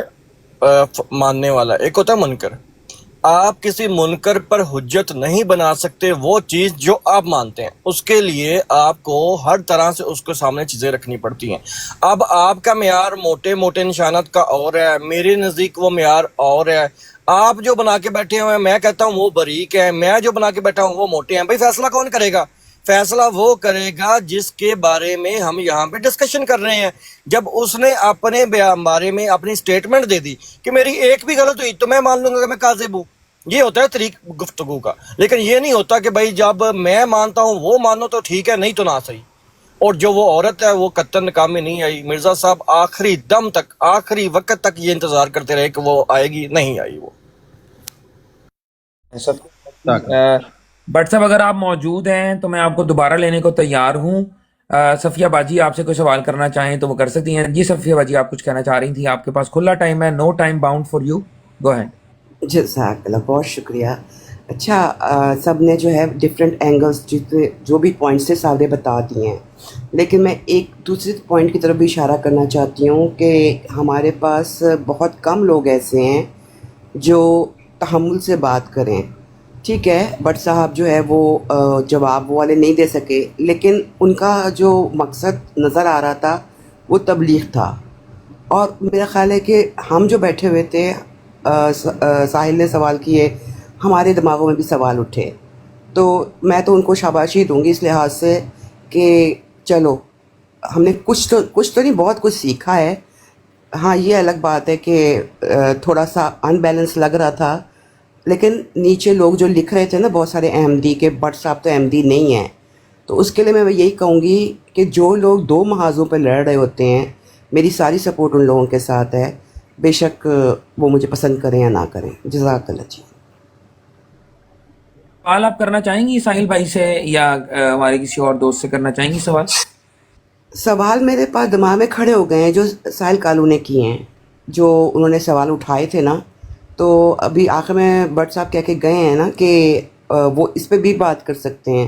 ماننے والا, ایک ہوتا ہے منکر. آپ کسی منکر پر حجت نہیں بنا سکتے وہ چیز جو آپ مانتے ہیں, اس کے لیے آپ کو ہر طرح سے اس کو سامنے چیزیں رکھنی پڑتی ہیں. اب آپ کا معیار موٹے موٹے نشانات کا اور ہے, میرے نزدیک وہ معیار اور ہے. آپ جو بنا کے بیٹھے ہوئے ہیں, میں کہتا ہوں وہ باریک ہیں, میں جو بنا کے بیٹھا ہوں وہ موٹے ہیں. بھائی فیصلہ کون کرے گا؟ فیصلہ وہ کرے گا جس کے بارے میں ہم یہاں پہ ڈسکشن کر رہے ہیں. جب اس نے اپنے بارے میں اپنی سٹیٹمنٹ دے دی کہ میری ایک بھی غلط ہوئی تو میں مان لوں گا کہ میں کاذب ہوں, یہ ہوتا ہے طریق گفتگو کا. لیکن یہ نہیں ہوتا کہ بھائی جب میں مانتا ہوں وہ مانو تو ٹھیک ہے, نہیں تو نہ صحیح. اور جو وہ عورت ہے وہ قطعاً نکاح میں نہیں آئی. مرزا صاحب آخری دم تک, آخری وقت تک یہ انتظار کرتے رہے کہ وہ آئے گی, نہیں آئی وہ. بٹ صاحب اگر آپ موجود ہیں تو میں آپ کو دوبارہ لینے کو تیار ہوں. صفیہ باجی آپ سے کوئی سوال کرنا چاہیں تو وہ کر سکتی ہیں. جی صفیہ باجی, آپ کچھ کہنا چاہ رہی تھی, آپ کے پاس کھلا ٹائم ہے, no time bound for you, go ahead. جزاک اللہ, بہت شکریہ. اچھا, سب نے جو ہے ڈفرینٹ اینگلس جتنے جو بھی پوائنٹس سے سارے بتا دیے ہیں, لیکن میں ایک دوسرے پوائنٹ کی طرف بھی اشارہ کرنا چاہتی ہوں کہ ہمارے پاس بہت کم لوگ ایسے ہیں جو تحمل سے بات کریں. ٹھیک ہے, بٹ صاحب جو ہے وہ جواب وہ والے نہیں دے سکے, لیکن ان کا جو مقصد نظر آ رہا تھا وہ تبلیغ تھا. اور میرا خیال ہے کہ ہم جو بیٹھے ہوئے تھے, ساحل نے سوال کیے, ہمارے دماغوں میں بھی سوال اٹھے, تو میں تو ان کو شاباشی دوں گی اس لحاظ سے کہ چلو ہم نے کچھ تو نہیں, بہت کچھ سیکھا ہے. ہاں یہ الگ بات ہے کہ تھوڑا سا ان بیلنس لگ رہا تھا, لیکن نیچے لوگ جو لکھ رہے تھے نا بہت سارے احمدی کے, بٹ صاحب تو احمدی نہیں ہیں, تو اس کے لیے میں یہی کہوں گی کہ جو لوگ 2 محاذوں پہ لڑ رہے ہوتے ہیں, میری ساری سپورٹ ان لوگوں کے ساتھ ہے, بے شک وہ مجھے پسند کریں یا نہ کریں. جزاک اللہ. جی سوال آپ کرنا چاہیں گی ساحل بھائی سے یا ہمارے کسی اور دوست سے کرنا چاہیں گی سوال؟ سوال میرے پاس دماغ میں کھڑے ہو گئے ہیں جو ساحل کالو نے کیے ہیں, جو انہوں نے سوال اٹھائے تھے نا, تو ابھی آخر میں بٹ صاحب کہہ کے گئے ہیں نا کہ وہ اس پہ بھی بات کر سکتے ہیں,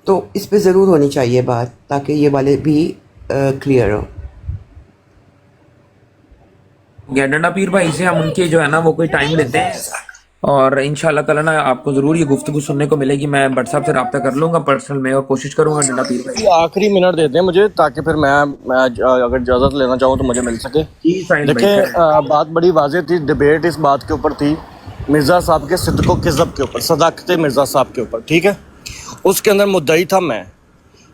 تو اس پہ ضرور ہونی چاہیے بات تاکہ یہ والے بھی کلیئر ہو. ڈنڈا پیر بھائی سے ہم ان کے جو ہے نا وہ کوئی ٹائم لیتے ہیں, اور انشاءاللہ تعالیٰ نا آپ کو ضرور یہ گفتگو سننے کو ملے گی. میں بٹ صاحب سے رابطہ کر لوں گا پرسنل میں, اور کوشش کروں گا ڈنڈا پیر بھائی آخری منٹ دے دیں مجھے تاکہ پھر میں اگر اجازت لینا چاہوں تو مجھے مل سکے. دیکھیں بات بڑی واضح تھی, ڈبیٹ اس بات کے اوپر تھی, مرزا صاحب کے صدق و کذب کے اوپر, صداقت مرزا صاحب کے اوپر. ٹھیک ہے, اس کے اندر مدعی تھا میں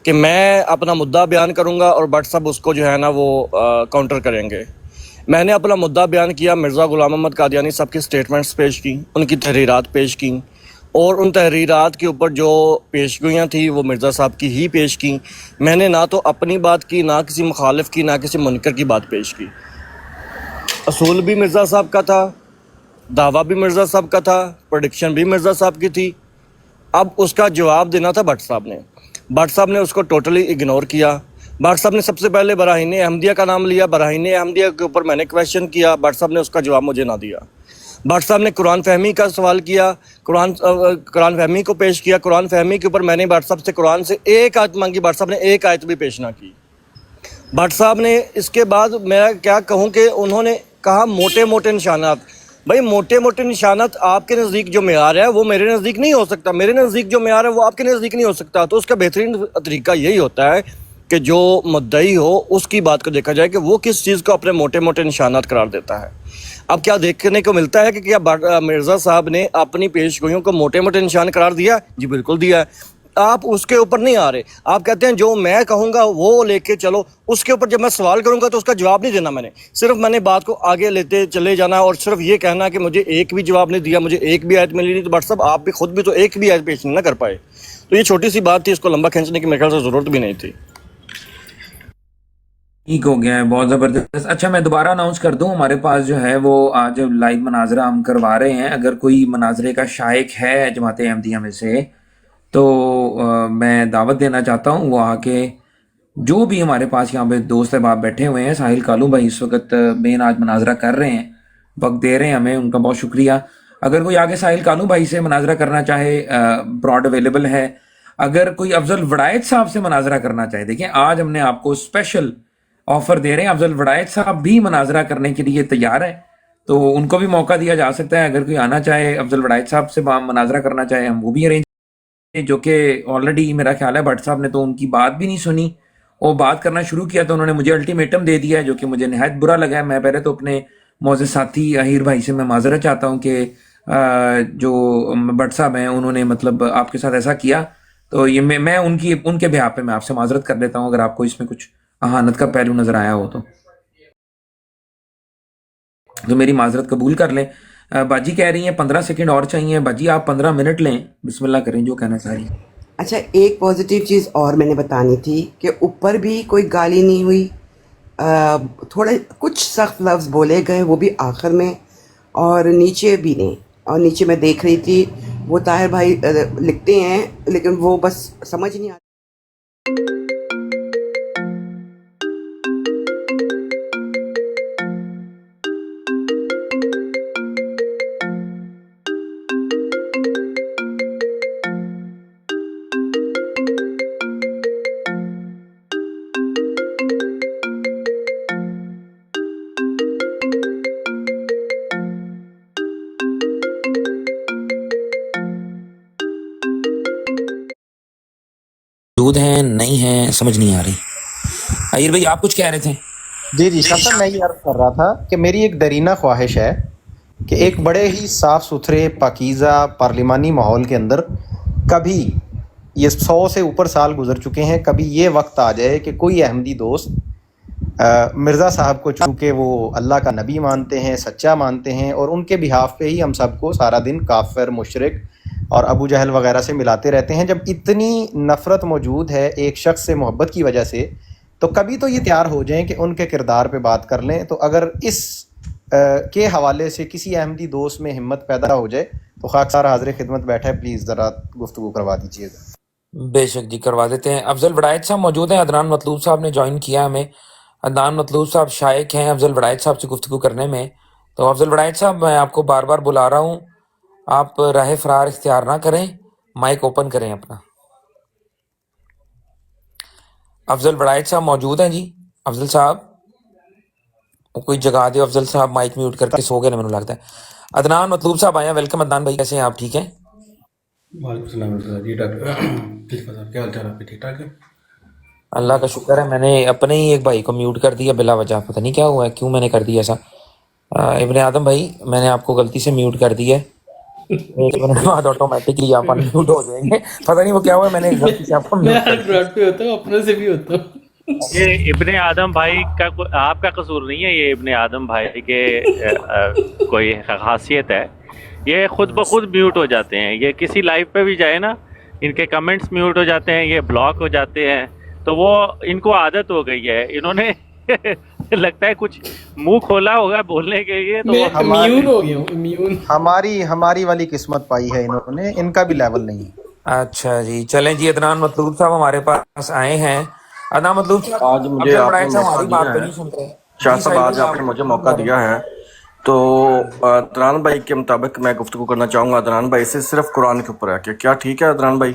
کہ میں اپنا مدعا بیان کروں گا اور بٹ صاحب اس کو جو ہے نا وہ کاؤنٹر کریں گے. میں نے اپنا مدعا بیان کیا, مرزا غلام محمد قادیانی صاحب کی سٹیٹمنٹس پیش کی, ان کی تحریرات پیش کی, اور ان تحریرات کے اوپر جو پیشگوئیاں تھیں وہ مرزا صاحب کی ہی پیش کی. میں نے نہ تو اپنی بات کی, نہ کسی مخالف کی, نہ کسی منکر کی بات پیش کی. اصول بھی مرزا صاحب کا تھا, دعویٰ بھی مرزا صاحب کا تھا, پروڈکشن بھی مرزا صاحب کی تھی. اب اس کا جواب دینا تھا بٹ صاحب نے. بٹ صاحب نے اس کو ٹوٹلی اگنور کیا. بٹ صاحب نے سب سے پہلے براہین احمدیہ کا نام لیا, براہین احمدیہ کے اوپر میں نے کویشچن کیا, بٹ صاحب نے اس کا جواب مجھے نہ دیا. بٹ صاحب نے قرآن فہمی کا سوال کیا, قرآن فہمی کو پیش کیا. قرآن فہمی کے اوپر میں نے بٹ صاحب سے قرآن سے ایک آیت مانگی, بٹ صاحب نے ایک آیت بھی پیش نہ کی. بٹ صاحب نے اس کے بعد میں کیا کہوں کہ انہوں نے کہا موٹے موٹے نشانات. بھائی موٹے موٹے نشانات آپ کے نزدیک جو معیار ہے وہ میرے نزدیک نہیں ہو سکتا, میرے نزدیک جو معیار ہے وہ آپ کے نزدیک نہیں ہو سکتا. تو اس کا بہترین طریقہ یہی ہوتا ہے کہ جو مدعی ہو اس کی بات کو دیکھا جائے کہ وہ کس چیز کو اپنے موٹے موٹے نشانات قرار دیتا ہے. اب کیا دیکھنے کو ملتا ہے کہ کیا مرزا صاحب نے اپنی پیش گوئیوں کو موٹے موٹے نشان قرار دیا؟ جی بالکل دیا ہے. آپ اس کے اوپر نہیں آ رہے, آپ کہتے ہیں جو میں کہوں گا وہ لے کے چلو, اس کے اوپر جب میں سوال کروں گا تو اس کا جواب نہیں دینا. میں نے بات کو آگے لیتے چلے جانا اور صرف یہ کہنا کہ مجھے ایک بھی جواب نہیں دیا, مجھے ایک بھی آیت ملی نہیں. تو بٹ صاحب آپ بھی خود بھی تو ایک بھی آیت پیش نہیں نہ کر پائے. تو یہ چھوٹی سی بات تھی, اس کو لمبا کھینچنے کی میرے خیال سے ضرورت بھی نہیں تھی. ٹھیک ہو گیا ہے, بہت زبردست. اچھا میں دوبارہ اناؤنس کر دوں, ہمارے پاس جو ہے وہ آج لائیو مناظرہ ہم کروا رہے ہیں. اگر کوئی مناظرے کا شائق ہے جماعت احمدیہ میں سے تو میں دعوت دینا چاہتا ہوں, وہ آ کے جو بھی ہمارے پاس یہاں پہ دوست احباب بیٹھے ہوئے ہیں, ساحل کالو بھائی اس وقت مین آج مناظرہ کر رہے ہیں, وقت دے رہے ہیں ہمیں, ان کا بہت شکریہ. اگر کوئی آگے ساحل کالو بھائی سے مناظرہ کرنا چاہے, براڈ اویلیبل ہے. اگر کوئی افضل وڑائچ صاحب سے مناظرہ کرنا چاہے, دیکھیں آج ہم نے آپ کو اسپیشل آفر دے رہے ہیں, افضل وڑائچ صاحب بھی مناظرہ کرنے کے لیے تیار ہے, تو ان کو بھی موقع دیا جا سکتا ہے. اگر کوئی آنا چاہے افضل وڑائچ صاحب سے مناظرہ کرنا چاہے, ہم وہ بھی ارینج, جو کہ آلریڈی میرا خیال ہے بٹ صاحب نے تو ان کی بات بھی نہیں سنی, وہ بات کرنا شروع کیا تو انہوں نے مجھے الٹیمیٹم دے دیا ہے, جو کہ مجھے نہایت برا لگا ہے. میں پہلے تو اپنے معزز ساتھی اہیر بھائی سے میں معذرت چاہتا ہوں کہ جو بٹ صاحب ہیں انہوں نے مطلب آپ کے ساتھ ایسا کیا, تو یہ میں ان کے بہاف پہ میں آپ سے معذرت کر لیتا ہوں اگر آپ کو اس میں کچھ اہانت کا پہلو نظر آیا ہو تو میری معذرت قبول کر لیں. باجی کہہ رہی ہیں 15 سیکنڈ اور چاہیے. باجی آپ 15 منٹ لیں, بسم اللہ کریں, جو کہنا چاہ رہی ہیں. اچھا ایک پازیٹیو چیز اور میں نے بتانی تھی کہ اوپر بھی کوئی گالی نہیں ہوئی, تھوڑے کچھ سخت لفظ بولے گئے وہ بھی آخر میں, اور نیچے بھی نہیں. اور نیچے میں دیکھ رہی تھی وہ طاہر بھائی لکھتے ہیں لیکن وہ بس سمجھ نہیں آتا. موجود ہیں نہیں ہیں سمجھ نہیں آ رہی. اہیر بھائی آپ کچھ کہہ رہے تھے؟ جی شاہ صاحب میں یہ عرض کر رہا تھا کہ میری ایک درینہ خواہش ہے کہ ایک بڑے ہی صاف ستھرے پاکیزہ پارلیمانی ماحول کے اندر کبھی یہ 100 سے اوپر سال گزر چکے ہیں, کبھی یہ وقت آ جائے کہ کوئی احمدی دوست مرزا صاحب کو, چونکہ وہ اللہ کا نبی مانتے ہیں, سچا مانتے ہیں, اور ان کے بہاف پہ ہی ہم سب کو سارا دن کافر, مشرک اور ابو جہل وغیرہ سے ملاتے رہتے ہیں, جب اتنی نفرت موجود ہے ایک شخص سے محبت کی وجہ سے, تو کبھی تو یہ تیار ہو جائیں کہ ان کے کردار پہ بات کر لیں. تو اگر اس کے حوالے سے کسی احمدی دوست میں ہمت پیدا ہو جائے تو خاکسار حاضر خدمت بیٹھا ہے, پلیز ذرا گفتگو کروا دیجیے گا. بے شک جی کروا دیتے ہیں. افضل وڑائچ صاحب موجود ہیں, عدنان مطلوب صاحب نے جوائن کیا ہمیں. عدنان مطلوب صاحب شائق ہیں افضل وڑائچ صاحب سے گفتگو کرنے میں, تو افضل وڑائچ صاحب میں آپ کو بار بار بلا رہا ہوں, آپ راہ فرار اختیار نہ کریں, مائک اوپن کریں اپنا. افضل وڑائچ صاحب موجود ہیں جی؟ افضل صاحب کوئی جگہ دے, افضل صاحب مائک میوٹ کر کے سو گئے نا مجھے لگتا ہے. عدنان مطلوب صاحب آئے ہیں, ویلکم عدنان بھائی, کیسے ہیں آپ, ٹھیک ہیں؟ وعلیکم السلام جی ڈاکٹر صاحب, کیا حال چال آپ کے, ٹھیک ٹھاک ہے؟ اللہ کا شکر ہے. میں نے اپنے ہی ایک بھائی کو میوٹ کر دیا بلا وجہ, پتہ نہیں کیا ہوا ہے, کیوں میں نے کر دیا ایسا. ابن آدم بھائی میں نے آپ کو غلطی سے میوٹ کر دیا ہے, ایک منٹ بعد آٹومیٹکلی آپ میوٹ ہو جائیں گے, پتہ نہیں وہ کیا ہوا ہے, میں نے غلطی سے آپ کو میوٹ کر دیا. پہ ہوتا ہوں, اپنے سے بھی ہوتا ہوں. یہ ابن آدم بھائی کا آپ کا قصور نہیں ہے, یہ ابن آدم بھائی کے کوئی خاصیت ہے, یہ خود بخود میوٹ ہو جاتے ہیں. یہ کسی لائیو پہ بھی جائے نا, ان کے کمنٹس میوٹ ہو جاتے ہیں, یہ بلاک ہو جاتے ہیں, تو وہ ان کو عادت ہو گئی ہے, انہوں نے لگتا ہے کچھ منہ کھولا ہوگا بولنے کے لیے, تو امیون ہو گیا ہوں, ہماری والی قسمت پائی ہے انہوں نے, ان کا بھی لیول نہیں ہے. اچھا جی چلیں جی, عدنان مطلوب صاحب ہمارے پاس آئے ہیں. عدنان مطلوب صاحب آج مجھے آپ نے موقع ہماری بات دیا پہ ہے, نہیں سن رہے. شاہ صاحب آج آپ نے مجھے موقع دیا ہے, تو عدنان بھائی کے مطابق میں گفتگو کرنا چاہوں گا عدنان بھائی سے صرف قرآن کے اوپر ہے کہ کیا ٹھیک ہے عدنان بھائی؟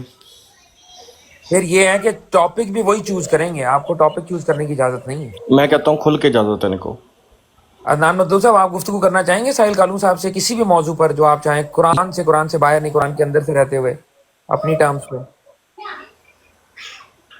پھر یہ ہے کہ ٹاپک بھی وہی چوز کریں گے, آپ کو ٹاپک چوز کرنے کی اجازت نہیں ہے. میں کہتا ہوں کھل کے اجازت ہے ان کو. عدنان مطلوب صاحب آپ گفتگو کرنا چاہیں گے ساحل کالو صاحب سے کسی بھی موضوع پر جو آپ چاہیں, قرآن سے باہر نہیں, قرآن کے اندر سے رہتے ہوئے اپنی ٹرمز پہ.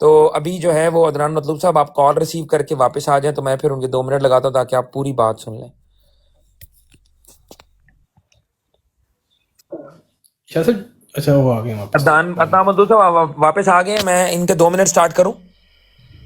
تو ابھی جو ہے وہ عدنان مطلوب صاحب آپ کال ریسیو کر کے واپس آ جائیں تو میں پھر ان کے 2 منٹ لگاتا ہوں تاکہ آپ پوری بات سن لیں. شاہ صاحب اچھا وہ آ گئے واپس. عدنان مطلوب صاحب آپ واپس آ گئے ہیں, میں ان کے 2 منٹ سٹارٹ کروں؟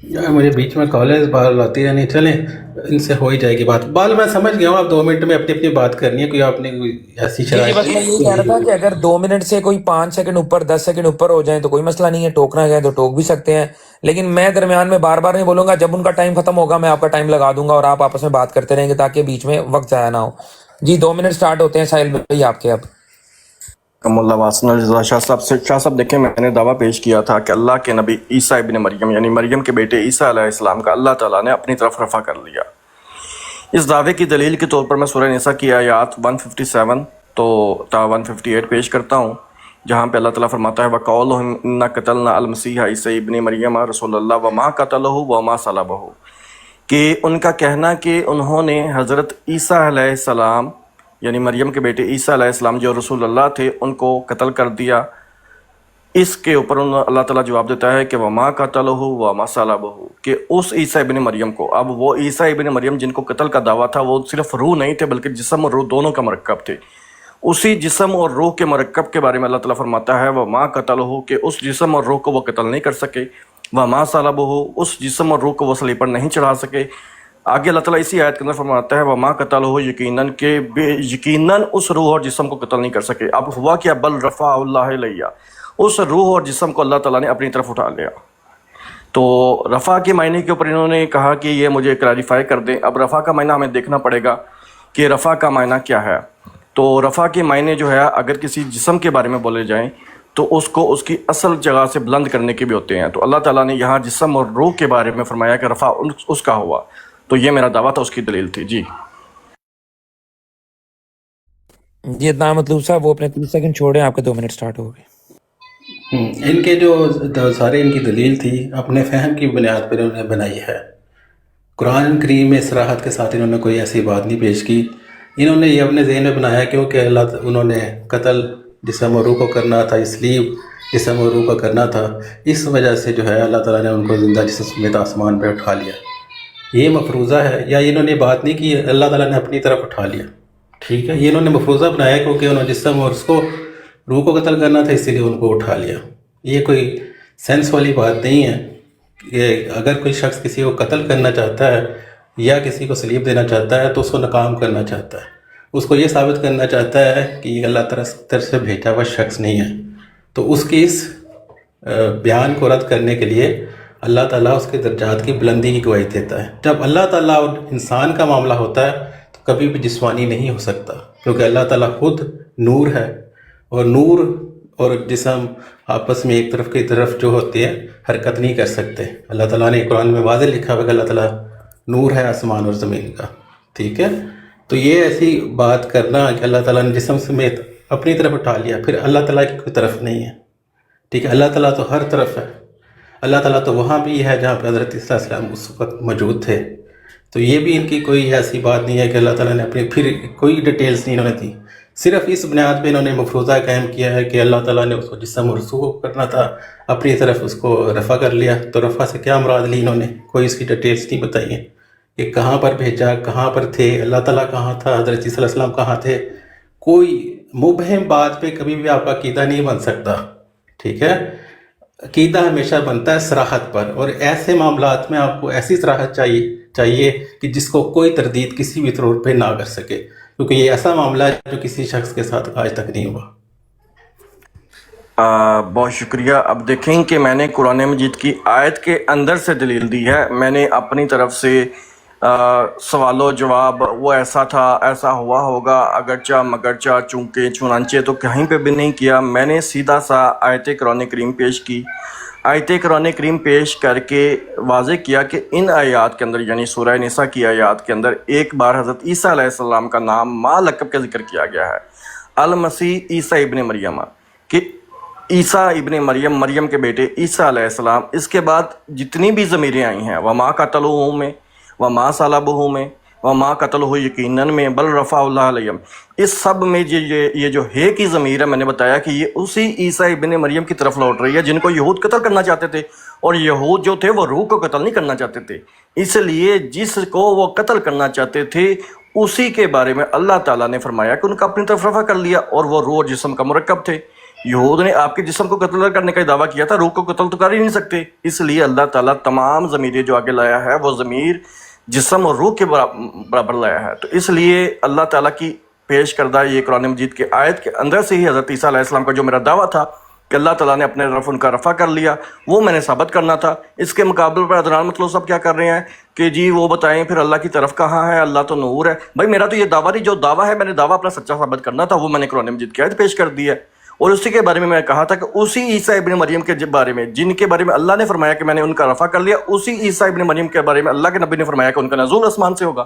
یار مجھے بیچ میں کالز بال آتی رہنی, چلیں ان سے ہو ہی جائے گی بات. بال میں سمجھ گیا ہوں, آپ 2 منٹ میں اپنی اپنی بات کرنی ہے, کوئی آپ نے کوئی ایسی جی بس میں یہی کہہ رہا تھا کہ اگر 2 منٹ سے کوئی 5 سیکنڈ اوپر 10 سیکنڈ اوپر ہو جائیں تو کوئی مسئلہ نہیں ہے, ٹوکنا چاہیں تو ٹوک بھی سکتے ہیں, لیکن میں درمیان میں بار بار نہیں بولوں گا. جب ان کا ٹائم ختم ہوگا میں آپ کا ٹائم لگا دوں گا اور آپ آپس میں بات کرتے رہیں گے تاکہ بیچ میں وقت ضائع نہ ہو. جی 2 منٹ سٹارٹ ہوتے ہیں ساحل بھائی آپ کے. اب اللہ واسن الجزا شاہ صاحب دیکھیں, میں نے دعویٰ پیش کیا تھا کہ اللہ کے نبی عیسیٰ ابن مریم یعنی مریم کے بیٹے عیسیٰ علیہ السلام کا اللہ تعالیٰ نے اپنی طرف رفع کر لیا. اس دعوے کی دلیل کے طور پر میں سورہ نساء کی آیات 157 تو تا 158 پیش کرتا ہوں, جہاں پہ اللہ تعالیٰ فرماتا ہے وَقَوْلُهُمْ إِنَّا قَتَلْنَا الْمَسِيحَ عِيسَىٰ ابن مریم رسول اللہ وَمَا قَتَلَهُ وَمَا صَلَبَهُ, کہ ان کا کہنا کہ انہوں نے حضرت عیسیٰ علیہ السلام یعنی مریم کے بیٹے عیسیٰ علیہ السلام جو رسول اللہ تھے ان کو قتل کر دیا. اس کے اوپر اللہ تعالیٰ جواب دیتا ہے کہ وَمَا قَتَلَهُ وَمَا صَلَبَهُ, کہ اس عیسیٰ ابن مریم کو, اب وہ عیسیٰ ابن مریم جن کو قتل کا دعویٰ تھا وہ صرف روح نہیں تھے بلکہ جسم اور روح دونوں کا مرکب تھے. اسی جسم اور روح کے مرکب کے بارے میں اللہ تعالیٰ فرماتا ہے وَمَا قَتَلَهُ, کہ اس جسم اور روح کو وہ قتل نہیں کر سکے. وَمَا صَلَبَهُ, اس جسم اور روح کو وہ صلیب پر نہیں چڑھا سکے. آگے اللہ تعالیٰ اسی آیت کے اندر فرماتا ہے وَمَا قَتَلَهُ یقیناً, کہ یقیناً اس روح اور جسم کو قتل نہیں کر سکے. اب ہوا کیا, بل رفع اللہ الیہ, اس روح اور جسم کو اللہ تعالیٰ نے اپنی طرف اٹھا لیا. تو رفع کے معنی کے اوپر انہوں نے کہا کہ یہ مجھے کلیریفائی کر دیں. اب رفع کا معنی ہمیں دیکھنا پڑے گا کہ رفع کا معنی کیا ہے. تو رفع کے معنی جو ہے اگر کسی جسم کے بارے میں بولے جائیں تو اس کو اس کی اصل جگہ سے بلند کرنے کے بھی ہوتے ہیں. تو اللہ تعالیٰ نے یہاں جسم اور روح کے بارے میں فرمایا کہ رفع اس کا ہوا. تو یہ میرا دعویٰ تھا, اس کی دلیل تھی. جی جی عدنان مطلوب صاحب وہ اپنے 30 سیکنڈ چھوڑیں, آپ کے 2 منٹ سٹارٹ ہو گئے. ان کے جو سارے ان کی دلیل تھی اپنے فہم کی بنیاد پر انہوں نے بنائی ہے. قرآن کریم میں صراحت کے ساتھ انہوں نے کوئی ایسی بات نہیں پیش کی. انہوں نے یہ اپنے ذہن میں بنایا کیونکہ انہوں نے قتل جسم اور روح کو کرنا تھا, اس لیے جسم اور روح کو کرنا تھا, اس وجہ سے جو ہے اللہ تعالیٰ نے ان کو زندہ جسم سمیت آسمان پہ اٹھا لیا. یہ مفروضہ ہے, یا انہوں نے بات نہیں کی, اللہ تعالیٰ نے اپنی طرف اٹھا لیا. ٹھیک ہے, یہ انہوں نے مفروضہ بنایا کیونکہ انہوں نے جسم اور اس کو روح کو قتل کرنا تھا, اسی لیے ان کو اٹھا لیا. یہ کوئی سینس والی بات نہیں ہے کہ اگر کوئی شخص کسی کو قتل کرنا چاہتا ہے یا کسی کو سلیب دینا چاہتا ہے تو اس کو ناکام کرنا چاہتا ہے, اس کو یہ ثابت کرنا چاہتا ہے کہ یہ اللہ طرف سے بھیجا ہوا شخص نہیں ہے. تو اس کی اس بیان کو رد کرنے کے لیے اللہ تعالیٰ اس کے درجات کی بلندی کی گواہی دیتا ہے. جب اللہ تعالیٰ اور انسان کا معاملہ ہوتا ہے تو کبھی بھی جسمانی نہیں ہو سکتا, کیونکہ اللہ تعالیٰ خود نور ہے, اور نور اور جسم آپس میں ایک طرف کی طرف جو ہوتے ہیں حرکت نہیں کر سکتے. اللہ تعالیٰ نے قرآن میں واضح لکھا ہوا کہ اللہ تعالیٰ نور ہے آسمان اور زمین کا. ٹھیک ہے, تو یہ ایسی بات کرنا کہ اللہ تعالیٰ نے جسم سمیت اپنی طرف اٹھا لیا, پھر اللہ تعالیٰ کی کوئی طرف نہیں ہے. ٹھیک ہے, اللہ تعالیٰ تو ہر طرف ہے. اللہ تعالیٰ تو وہاں بھی ہے جہاں پہ حضرت عیسیٰ علیہ السلام اس وقت موجود تھے. تو یہ بھی ان کی کوئی ایسی بات نہیں ہے کہ اللہ تعالیٰ نے اپنی پھر کوئی ڈیٹیلز نہیں انہوں نے دی. صرف اس بنیاد پہ انہوں نے مفروضہ قائم کیا ہے کہ اللہ تعالیٰ نے اس کو جسم اور روح کرنا تھا, اپنی طرف اس کو رفع کر لیا. تو رفع سے کیا مراد لی انہوں نے, کوئی اس کی ڈیٹیلز نہیں بتائی ہیں کہ کہاں پر بھیجا, کہاں پر تھے, اللہ تعالیٰ کہاں تھا, حضرت عیسیٰ علیہ السلام کہاں تھے. کوئی مبہم بات پہ کبھی بھی آپ کا عقیدہ نہیں بن سکتا. ٹھیک ہے, عقیدہ ہمیشہ بنتا ہے صراحت پر, اور ایسے معاملات میں آپ کو ایسی صراحت چاہیے کہ جس کو کوئی تردید کسی بھی طور پہ نہ کر سکے, کیونکہ یہ ایسا معاملہ ہے جو کسی شخص کے ساتھ آج تک نہیں ہوا. بہت شکریہ. اب دیکھیں کہ میں نے قرآن مجید کی آیت کے اندر سے دلیل دی ہے. میں نے اپنی طرف سے سوال و جواب وہ ایسا تھا, ایسا ہوا ہوگا, اگرچہ مگرچہ, چونکہ, چنانچہ تو کہیں پہ بھی نہیں کیا. میں نے سیدھا سا آیت قرآن کریم پیش کی. آیت قرآن کریم پیش کر کے واضح کیا کہ ان آیات کے اندر یعنی سورہ نساء کی آیات کے اندر ایک بار حضرت عیسیٰ علیہ السلام کا نام ما لقب کا ذکر کیا گیا ہے, المسیح عیسیٰ ابن مریم, کہ عیسیٰ ابن مریم, مریم کے بیٹے عیسیٰ علیہ السلام. اس کے بعد جتنی بھی ضمیریں آئی ہیں, وما قتلوہ میں, وما صلبوہ میں, وما قتلہ یقیناً میں, بل رفع اللہ علیہ, اس سب میں یہ جو ہے کی ضمیر ہے, میں نے بتایا کہ یہ اسی عیسیٰ ابن مریم کی طرف لوٹ رہی ہے جن کو یہود قتل کرنا چاہتے تھے. اور یہود جو تھے وہ روح کو قتل نہیں کرنا چاہتے تھے، اس لیے جس کو وہ قتل کرنا چاہتے تھے اسی کے بارے میں اللہ تعالیٰ نے فرمایا کہ ان کا اپنی طرف رفع کر لیا، اور وہ روح اور جسم کا مرکب تھے۔ یہود نے آپ کے جسم کو قتل کرنے کا دعویٰ کیا تھا، روح کو قتل تو کر ہی نہیں سکتے، اس لیے اللہ تعالیٰ تمام ضمیریں جو آگے لایا ہے وہ ضمیر جسم اور روح کے برابر لایا ہے۔ تو اس لیے اللہ تعالیٰ کی پیش کردہ یہ قرآن مجید کی آیت کے اندر سے ہی حضرت عیسیٰ علیہ السلام کا جو میرا دعویٰ تھا کہ اللہ تعالیٰ نے اپنے طرف ان کا رفع کر لیا، وہ میں نے ثابت کرنا تھا۔ اس کے مقابلے پر حضرات مطلب صاحب کیا کر رہے ہیں کہ جی وہ بتائیں پھر اللہ کی طرف کہاں ہے، اللہ تو نور ہے۔ بھائی میرا تو یہ دعویٰ نہیں، جو دعویٰ ہے میں نے دعویٰ اپنا سچا ثابت کرنا تھا، وہ میں نے قرآن مجید کی آیت پیش کر دی ہے، اور اسی کے بارے میں کہا تھا کہ اسی عیسیٰ ابن مریم کے بارے میں جن کے بارے میں اللہ نے فرمایا کہ میں نے ان کا رفع کر لیا، اسی عیسیٰ ابن مریم کے بارے میں اللہ کے نبی نے فرمایا کہ ان کا نزول آسمان سے ہوگا۔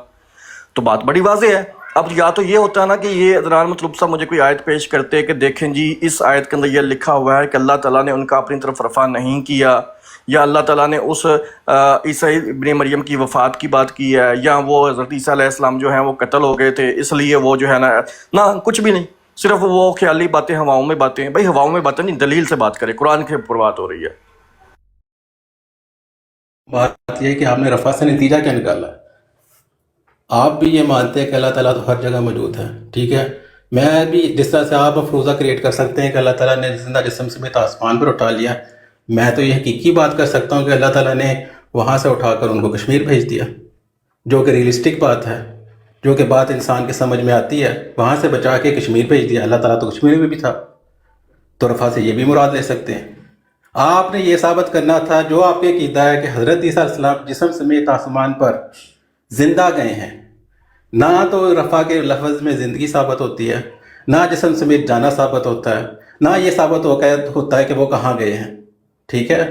تو بات بڑی واضح ہے۔ اب یا تو یہ ہوتا ہے نا کہ یہ حضرات مطلب صاحب مجھے کوئی آیت پیش کرتے کہ دیکھیں جی اس آیت کے اندر یہ لکھا ہوا ہے کہ اللہ تعالیٰ نے ان کا اپنی طرف رفع نہیں کیا، یا اللہ تعالیٰ نے اس عیسیٰ ابن مریم کی وفات کی بات کی ہے، یا وہ حضرت عیسیٰ علیہ السلام جو ہیں وہ قتل ہو گئے تھے اس لیے وہ جو ہے نا کچھ بھی نہیں، صرف وہ خیالی باتیں، ہواؤں میں باتیں۔ بھائی ہواؤں میں باتیں نہیں، دلیل سے بات کرے، قرآن کے اوپر بات ہو رہی ہے۔ بات یہ ہے کہ آپ نے رفع سے نتیجہ کیا نکالا ہے؟ آپ بھی یہ مانتے ہیں کہ اللہ تعالیٰ تو ہر جگہ موجود ہے، ٹھیک ہے؟ میں بھی جس طرح سے آپ افروزہ کریٹ کر سکتے ہیں کہ اللہ تعالیٰ نے زندہ جسم سمیت آسمان پر اٹھا لیا، میں تو یہ حقیقی بات کر سکتا ہوں کہ اللہ تعالیٰ نے وہاں سے اٹھا کر ان کو کشمیر بھیج دیا، جو کہ ریئلسٹک بات ہے، جو کہ بات انسان کے سمجھ میں آتی ہے۔ وہاں سے بچا کے کشمیر بھیج دیا، اللہ تعالیٰ تو کشمیر میں بھی تھا، تو رفع سے یہ بھی مراد لے سکتے ہیں۔ آپ نے یہ ثابت کرنا تھا جو آپ کے عقیدہ ہے کہ حضرت عیسیٰ علیہ السلام جسم سمیت آسمان پر زندہ گئے ہیں، نہ تو رفع کے لفظ میں زندگی ثابت ہوتی ہے، نہ جسم سمیت جانا ثابت ہوتا ہے، نہ یہ ثابت ہوتا ہے کہ وہ کہاں گئے ہیں، ٹھیک ہے؟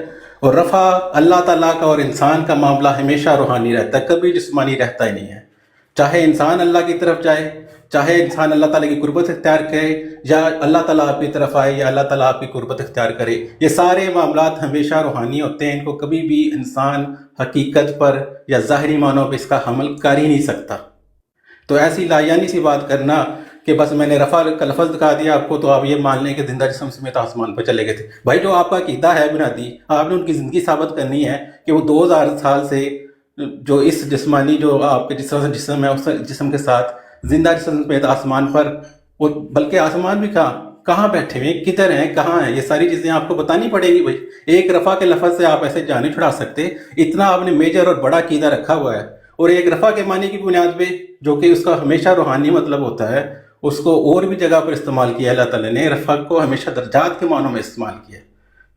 اور رفع اللہ تعالیٰ کا اور انسان کا معاملہ ہمیشہ روحانی رہتا ہے، کبھی جسمانی رہتا ہی نہیں ہے۔ چاہے انسان اللہ کی طرف جائے، چاہے انسان اللہ تعالیٰ کی قربت اختیار کرے، یا اللہ تعالیٰ آپ کی طرف آئے یا اللہ تعالیٰ آپ کی قربت اختیار کرے، یہ سارے معاملات ہمیشہ روحانی ہوتے ہیں، ان کو کبھی بھی انسان حقیقت پر یا ظاہری معنوں پہ اس کا حمل کر ہی نہیں سکتا۔ تو ایسی لایانی سی بات کرنا کہ بس میں نے رفع کا لفظ دکھا دیا آپ کو تو آپ یہ مان لیں کہ زندہ جسم سمیت آسمان پر چلے گئے تھے۔ بھائی جو آپ کا عقیدہ ہے بنیادی، آپ نے ان کی زندگی ثابت کرنی ہے کہ وہ 2000 سال سے جو اس جسمانی جو آپ کے جس طرح سے جسم ہے اس جسم کے ساتھ زندہ جسم سمیت آسمان پر، وہ بلکہ آسمان بھی کہاں بیٹھے ہوئے ہیں، کدھر ہیں، کہاں ہیں، یہ ساری چیزیں آپ کو بتانی پڑیں گی۔ بھائی ایک رفع کے لفظ سے آپ ایسے جان نہیں چھڑا سکتے، اتنا آپ نے میجر اور بڑا عقیدہ رکھا ہوا ہے۔ اور ایک رفع کے معنی کی بنیاد پہ جو کہ اس کا ہمیشہ روحانی مطلب ہوتا ہے، اس کو اور بھی جگہ پر استعمال کیا اللہ تعالیٰ نے، رفع کو ہمیشہ درجات کے معنوں میں استعمال کیا،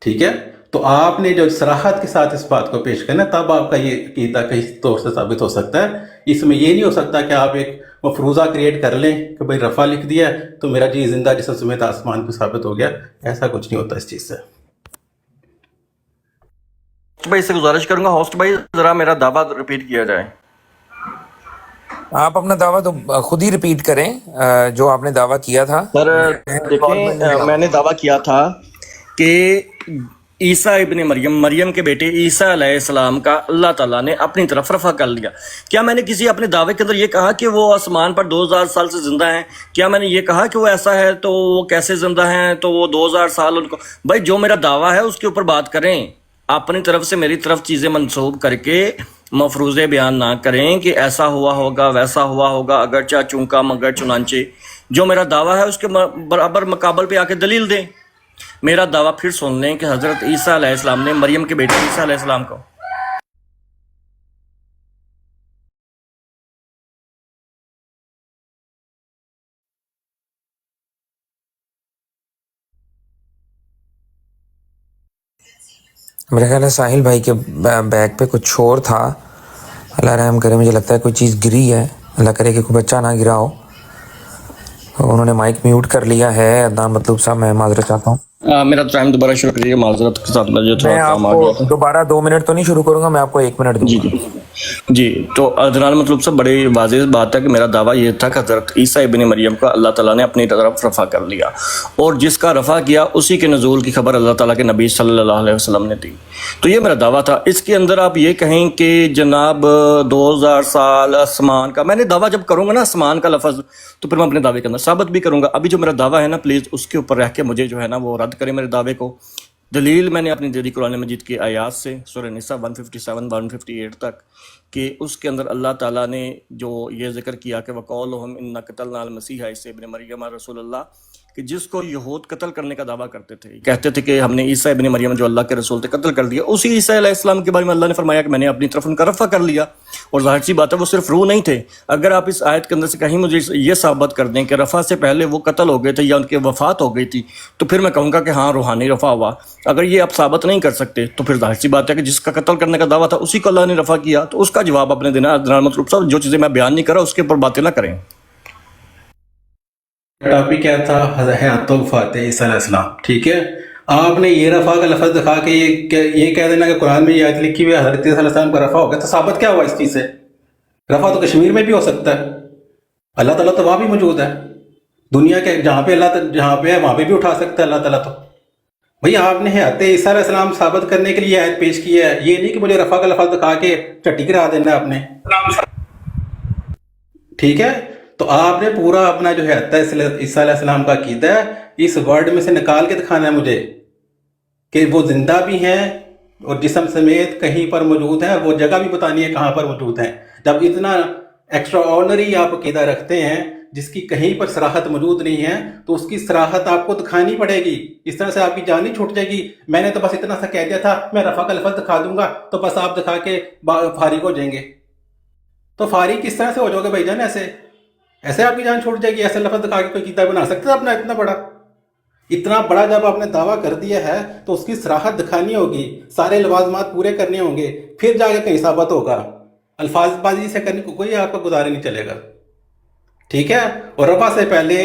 ٹھیک ہے؟ تو آپ نے جو صراحت کے ساتھ اس بات کو پیش کرنا، تب آپ کا یہ عقیدہ کہیں طور سے ثابت ہو سکتا ہے۔ اس میں یہ نہیں ہو سکتا کہ آپ ایک مفروضہ کریٹ کر لیں کہ بھائی رفع لکھ دیا ہے تو میرا جی زندہ جسم سمیت آسمان پہ ثابت ہو گیا، ایسا کچھ نہیں ہوتا اس چیز سے۔ بھائی سے گزارش کروں گا ہوسٹ بھائی ذرا میرا دعویٰ ریپیٹ کیا جائے۔ آپ اپنا دعویٰ تو خود ہی ریپیٹ کریں جو آپ نے دعویٰ کیا تھا۔ سر دیکھیں میں نے دعویٰ کیا تھا کہ عیسیٰ ابن مریم کے بیٹے عیسیٰ علیہ السلام کا اللہ تعالیٰ نے اپنی طرف رفع کر لیا۔ کیا میں نے کسی اپنے دعوے کے اندر یہ کہا کہ وہ آسمان پر 2000 سال سے زندہ ہیں؟ کیا میں نے یہ کہا کہ وہ ایسا ہے تو وہ کیسے زندہ ہیں تو وہ 2000 سال ان کو؟ بھائی جو میرا دعویٰ ہے اس کے اوپر بات کریں، اپنی طرف سے میری طرف چیزیں منسوب کر کے مفروضے بیان نہ کریں کہ ایسا ہوا ہوگا ویسا ہوا ہوگا، اگرچہ چونکا مگر چنانچہ۔ جو میرا دعویٰ ہے اس کے برابر مقابل پہ آ کے دلیل دیں۔ میرا دعویٰ پھر سن لیں کہ حضرت عیسیٰ علیہ السلام نے مریم کے بیٹے عیسیٰ علیہ السلام کو میرے خیال ہے ساحل بھائی کے بیگ پہ کچھ شور تھا، اللہ رحم کرے، مجھے لگتا ہے کوئی چیز گری ہے، اللہ کرے کہ کوئی بچہ نہ گرا ہو۔ انہوں نے مائک میوٹ کر لیا ہے۔ عدنان مطلوب صاحب میں معذرت چاہتا ہوں، میرا ٹائم دوبارہ شروع کریے معذرت کے ساتھ، مجھے تھوڑا میں آپ کام آ گیا کو دوبارہ 2 منٹ تو نہیں شروع کروں گا، میں آپ کو 1 منٹ دوں گا۔ جی تو حضرات مطلب سے بڑی واضح بات ہے کہ میرا دعویٰ یہ تھا کہ حضرت عیسیٰ ابن مریم کا اللہ تعالیٰ نے اپنی طرف رفع کر لیا، اور جس کا رفع کیا اسی کے نزول کی خبر اللہ تعالیٰ کے نبی صلی اللہ علیہ وسلم نے دی۔ تو یہ میرا دعویٰ تھا۔ اس کے اندر آپ یہ کہیں کہ جناب 2000 سال آسمان کا، میں نے دعویٰ جب کروں گا نا آسمان کا لفظ تو پھر میں اپنے دعوے کے اندر ثابت بھی کروں گا۔ ابھی جو میرا دعویٰ ہے نا پلیز اس کے اوپر رہ کے مجھے جو ہے نا وہ رد کریں میرے دعوے کو، دلیل میں نے اپنی دے دی قرآن مجید کی آیات سے، سورہ نساء 157 158 تک، کہ اس کے اندر اللہ تعالیٰ نے جو یہ ذکر کیا کہ وَقَوْلُهُمْ إِنَّا قَتَلْنَا الْمَسِيحَ عِيسَىٰ ابن مریم رسول اللہ، کہ جس کو یہود قتل کرنے کا دعویٰ کرتے تھے، کہتے تھے کہ ہم نے عیسیٰ ابن مریم جو اللہ کے رسول تھے قتل کر دیا، اسی عیسیٰ علیہ السلام کے بارے میں اللہ نے فرمایا کہ میں نے اپنی طرف ان کا رفع کر لیا، اور ظاہر سی بات ہے وہ صرف روح نہیں تھے۔ اگر آپ اس آیت کے اندر سے کہیں مجھے یہ ثابت کر دیں کہ رفع سے پہلے وہ قتل ہو گئے تھے یا ان کی وفات ہو گئی تھی، تو پھر میں کہوں گا کہ ہاں روحانی رفع ہوا۔ اگر یہ آپ ثابت نہیں کر سکتے تو پھر ظاہر سی بات ہے کہ جس کا قتل کرنے کا دعویٰ تھا اسی کو اللہ نے رفع کیا، تو اس کا جواب اپنے دنیا مطلب صاحب جو چیزیں میں بیان نہیں کر رہا اس کے اوپر باتیں نہ کریں۔ ٹاپک کیا تھا؟ حیات و وفات عیسیٰ علیہ السلام، ٹھیک ہے؟ آپ نے یہ رفع کا لفظ دکھا کے یہ کہہ دینا کہ قرآن میں یہ آیت لکھی ہوئی ہے حضرت عیسیٰ علیہ السلام کا رفع ہو گیا، تو ثابت کیا ہوا اس چیز سے؟ رفع تو کشمیر میں بھی ہو سکتا ہے، اللہ تعالیٰ تو وہاں بھی موجود ہے، دنیا کے جہاں پہ جہاں پہ ہے وہاں پہ بھی اٹھا سکتا ہے اللہ تعالیٰ۔ تو بھئی آپ نے حیات عیسیٰ علیہ السلام ثابت کرنے کے لیے آیت پیش کی ہے، یہ نہیں کہ مجھے رفع کا لفظ دکھا کے چٹی کرا دینا ہے آپ نے، ٹھیک ہے؟ تو آپ نے پورا اپنا جو ہے عیسیٰ علیہ السلام کا عقیدہ ہے اس ورڈ میں سے نکال کے دکھانا ہے مجھے کہ وہ زندہ بھی ہیں اور جسم سمیت کہیں پر موجود ہیں، اور وہ جگہ بھی بتانی ہے کہاں پر موجود ہیں۔ جب اتنا ایکسٹرا آرڈنری آپ عقیدہ رکھتے ہیں جس کی کہیں پر صراحت موجود نہیں ہے، تو اس کی صراحت آپ کو دکھانی پڑے گی، اس طرح سے آپ کی جان نہیں چھوٹ جائے گی۔ میں نے تو بس اتنا سا کہہ دیا تھا میں رفع کا لفظ دکھا دوں گا تو بس آپ دکھا کے فارغ ہو جائیں گے، تو فارغ کس طرح سے ہو جاؤ گے بھائی جان؟ ایسے آپ کی جان چھوٹ جائے گی؟ ایسے لفظ دکھا کے کوئی عقیدہ بنا سکتے تھا اپنا اتنا بڑا جب آپ نے دعویٰ کر دیا ہے تو اس کی صراحت دکھانی ہوگی، سارے لوازمات پورے کرنے ہوں گے، پھر جا کے کہیں ثابت ہوگا۔ الفاظ بازی سے کرنے کو کوئی آپ کا گزارا نہیں چلے گا، ٹھیک ہے؟ اور رفع سے پہلے